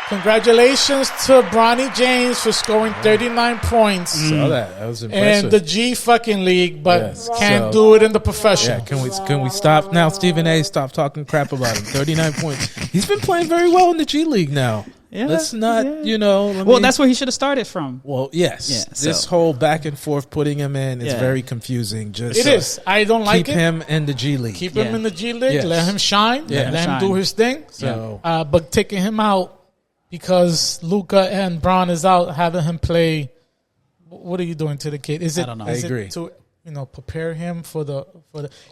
Congratulations to Bronny James for scoring 39 points. Saw that. That was impressive. In the G fucking league, but can't do it in the professional. Yeah, can we stop now? Stephen A. Stop talking crap about him. 39 points. He's been playing very well in the G League now. Yeah, let's not, that's where he should have started from. Well, yes. Yeah, this whole back and forth putting him in is very confusing. It is. I don't like it. Keep him in the G League. Keep him in the G League. Yes. Let him shine. Yeah. Let him do his thing. So, but taking him out because Luka and Bron is out, having him play. What are you doing to the kid? I don't know. I agree. To prepare him for the.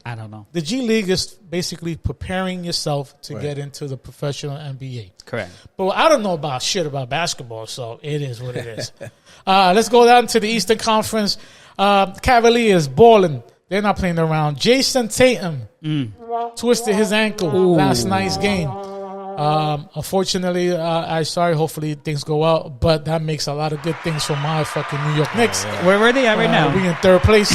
I don't know. The G League is basically preparing yourself to get into the professional NBA. Correct. But I don't know about shit about basketball, so it is what it is. Let's go down to the Eastern Conference. Cavaliers balling. They're not playing around. Jason Tatum twisted his ankle last night's game. Unfortunately, hopefully things go out, but that makes a lot of good things for my fucking New York Knicks. Where are they at right now? We in third place.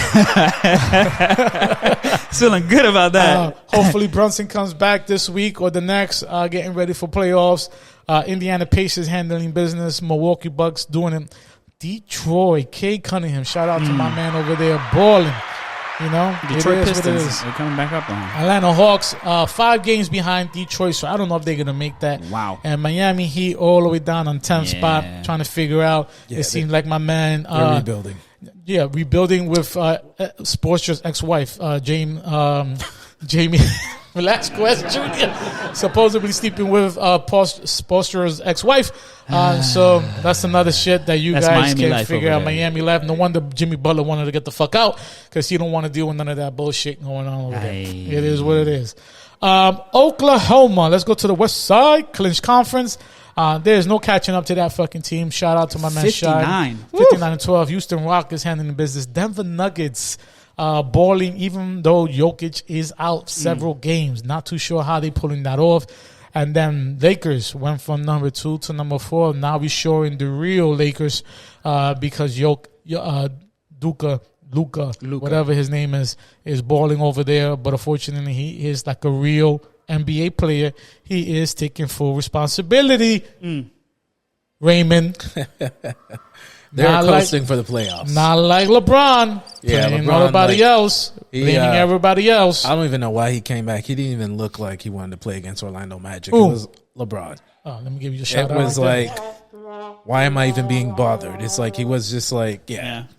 Feeling good about that. Hopefully Brunson comes back this week or the next, getting ready for playoffs. Indiana Pacers handling business. Milwaukee Bucks doing it. Detroit, Cade Cunningham, shout out to my man over there, balling. Detroit Pistons, they're coming back up on him. Atlanta Hawks, 5 games behind Detroit, so I don't know if they're going to make that. Wow. And Miami Heat all the way down on 10th spot, trying to figure out. It seems like my man. They're rebuilding. Yeah, rebuilding with Spoelstra's ex-wife, Jamie Velasquez Jr., supposedly sleeping with Spoelstra's ex-wife. So that's another shit that you guys Miami can't figure out. There. Miami life. No wonder Jimmy Butler wanted to get the fuck out because he don't want to deal with none of that bullshit going on over there. It is what it is. Oklahoma. Let's go to the West Side Clinch Conference. There's no catching up to that fucking team. Shout out to my man Shai. 59-12. Houston Rockets handling the business. Denver Nuggets balling, even though Jokic is out several games. Not too sure how they pulling that off. And then Lakers went from number 2 to number 4. Now we're showing the real Lakers because Luka, whatever his name is balling over there. But unfortunately, he is like a real NBA player. He is taking full responsibility. Raymond. They're coasting for the playoffs. Not like LeBron. Playing everybody else. Blaming everybody else. I don't even know why he came back. He didn't even look like he wanted to play against Orlando Magic. It was LeBron. Oh, let me give you a shout out. It was like, why am I even being bothered? It's like he was just like,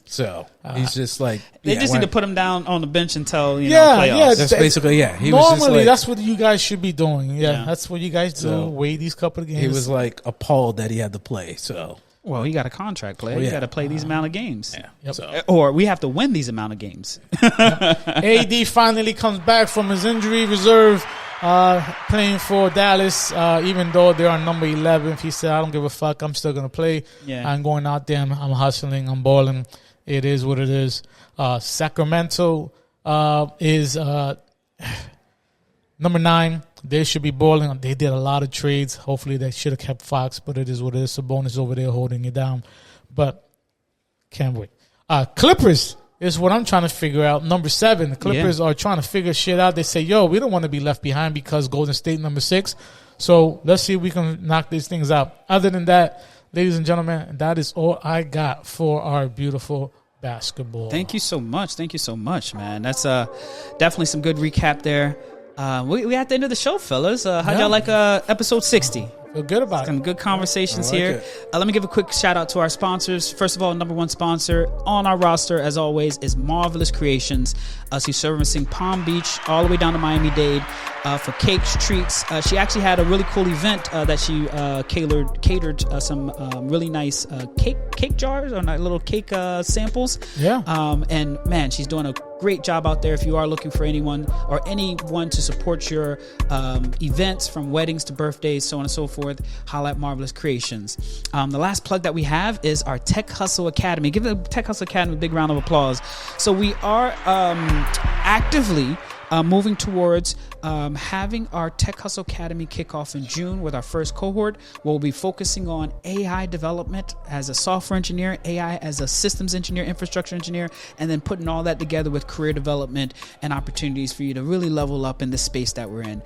So he's just like, they just need to put him down on the bench until playoffs. Yeah, that's basically He normally, was just like, that's what you guys should be doing. Yeah, that's what you guys do. So, wait these couple of games. He was like appalled that he had to play. So. Well, he got a contract player. You got to play these amount of games. Yeah. Yep. So. Or we have to win these amount of games. AD finally comes back from his injury reserve, playing for Dallas, even though they're on number 11. He said, I don't give a fuck. I'm still going to play. Yeah. I'm going out there. I'm hustling. I'm balling. It is what it is. Sacramento is number 9. They should be balling. They did a lot of trades. Hopefully, they should have kept Fox, but it is what it is. Sabonis over there holding it down. But can't wait. Clippers is what I'm trying to figure out. Number 7. The Clippers are trying to figure shit out. They say, we don't want to be left behind because Golden State number 6. So let's see if we can knock these things out. Other than that, ladies and gentlemen, that is all I got for our beautiful basketball. Thank you so much, man. That's definitely some good recap there. We at the end of the show, fellas. How'd y'all like episode 60? Feel good about Some good conversations here. Let me give a quick shout out to our sponsors. First of all, number 1 sponsor on our roster, as always, is Marvelous Creations. She's servicing Palm Beach all the way down to Miami-Dade for cakes, treats. She actually had a really cool event that she catered some really nice cake jars or little cake samples. Yeah. And man, she's doing a great job out there. If you are looking for anyone to support your events, from weddings to birthdays, so on and so forth, holla at Marvelous Creations. The last plug that we have is our Tech Hustle Academy. Give the Tech Hustle Academy a big round of applause. So we are actively moving towards having our Tech Hustle Academy kick off in June with our first cohort. We'll be focusing on AI development as a software engineer, AI as a systems engineer, infrastructure engineer, and then putting all that together with career development and opportunities for you to really level up in the space that we're in.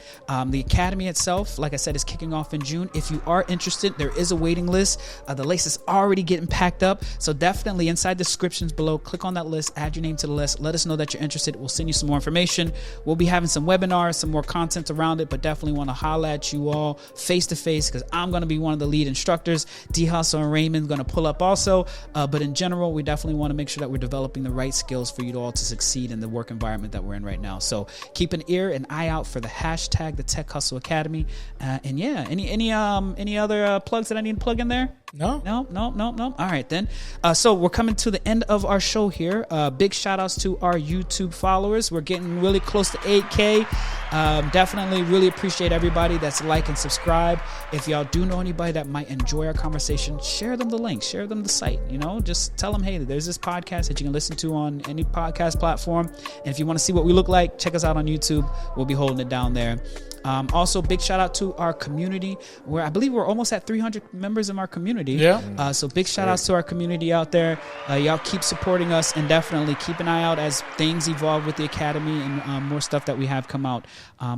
The Academy itself, like I said, is kicking off in June. If you are interested, there is a waiting list. The list is already getting packed up. So definitely inside the descriptions below, click on that list, add your name to the list. Let us know that you're interested. We'll send you some more information. We'll be having some webinars, some more content around it, but definitely want to holler at you all face to face, because I'm going to be one of the lead instructors. D Hustle and Raymond going to pull up also. But in general, we definitely want to make sure that we're developing the right skills for you all to succeed in the work environment that we're in right now. So keep an ear and eye out for the hashtag, the Tech Hustle Academy. And yeah, any other plugs that I need to plug in there? No. All right, then. So we're coming to the end of our show here. Big shout outs to our YouTube followers. We're getting really close to 8K. Definitely really appreciate everybody that's like and subscribe. If y'all do know anybody that might enjoy our conversation, share them the link, share them the site, just tell them, hey, there's this podcast that you can listen to on any podcast platform. And if you want to see what we look like, check us out on YouTube. We'll be holding it down there. Also, big shout out to our community, where I believe we're almost at 300 members in our community. Yeah. So big shout outs to our community out there. Y'all keep supporting us, and definitely keep an eye out as things evolve with the Academy and more stuff that we have come out.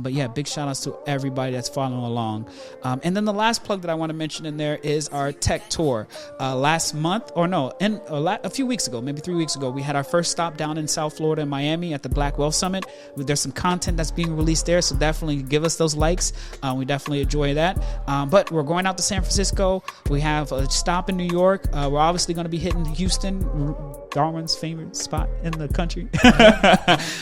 But yeah, big shout outs to everybody that's following along. And then the last plug that I want to mention in there is our tech tour. Last month, a few weeks ago, maybe 3 weeks ago, we had our first stop down in South Florida in Miami at the Black Wealth Summit. There's some content that's being released there, so definitely give us those likes. We definitely enjoy that. But we're going out to San Francisco. We have a stop in New York. We're obviously going to be hitting Houston, Darwin's favorite spot in the country.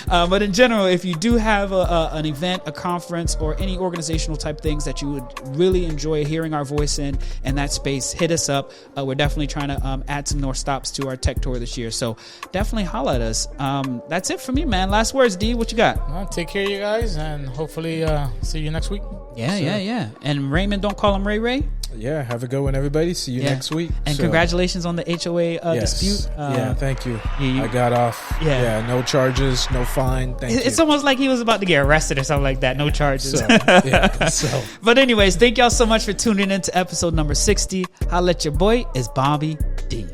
But in general, if you do have an event, a conference, or any organizational type things that you would really enjoy hearing our voice in that space, hit us up. We're definitely trying to add some more stops to our tech tour this year. So definitely holla at us. That's it for me, man. Last words, D. What you got? Well, take care of you guys, and hopefully see you next week. Yeah. And Raymond, don't call him Ray. Yeah, have a good one, everybody. See you next week. And congratulations on the HOA dispute. Thank you. I got off. No charges, no fine. It's almost like he was about to get arrested or something like that. No charges. So. But anyways, thank y'all so much for tuning in to episode number 60. Holla at your boy is Bobby D.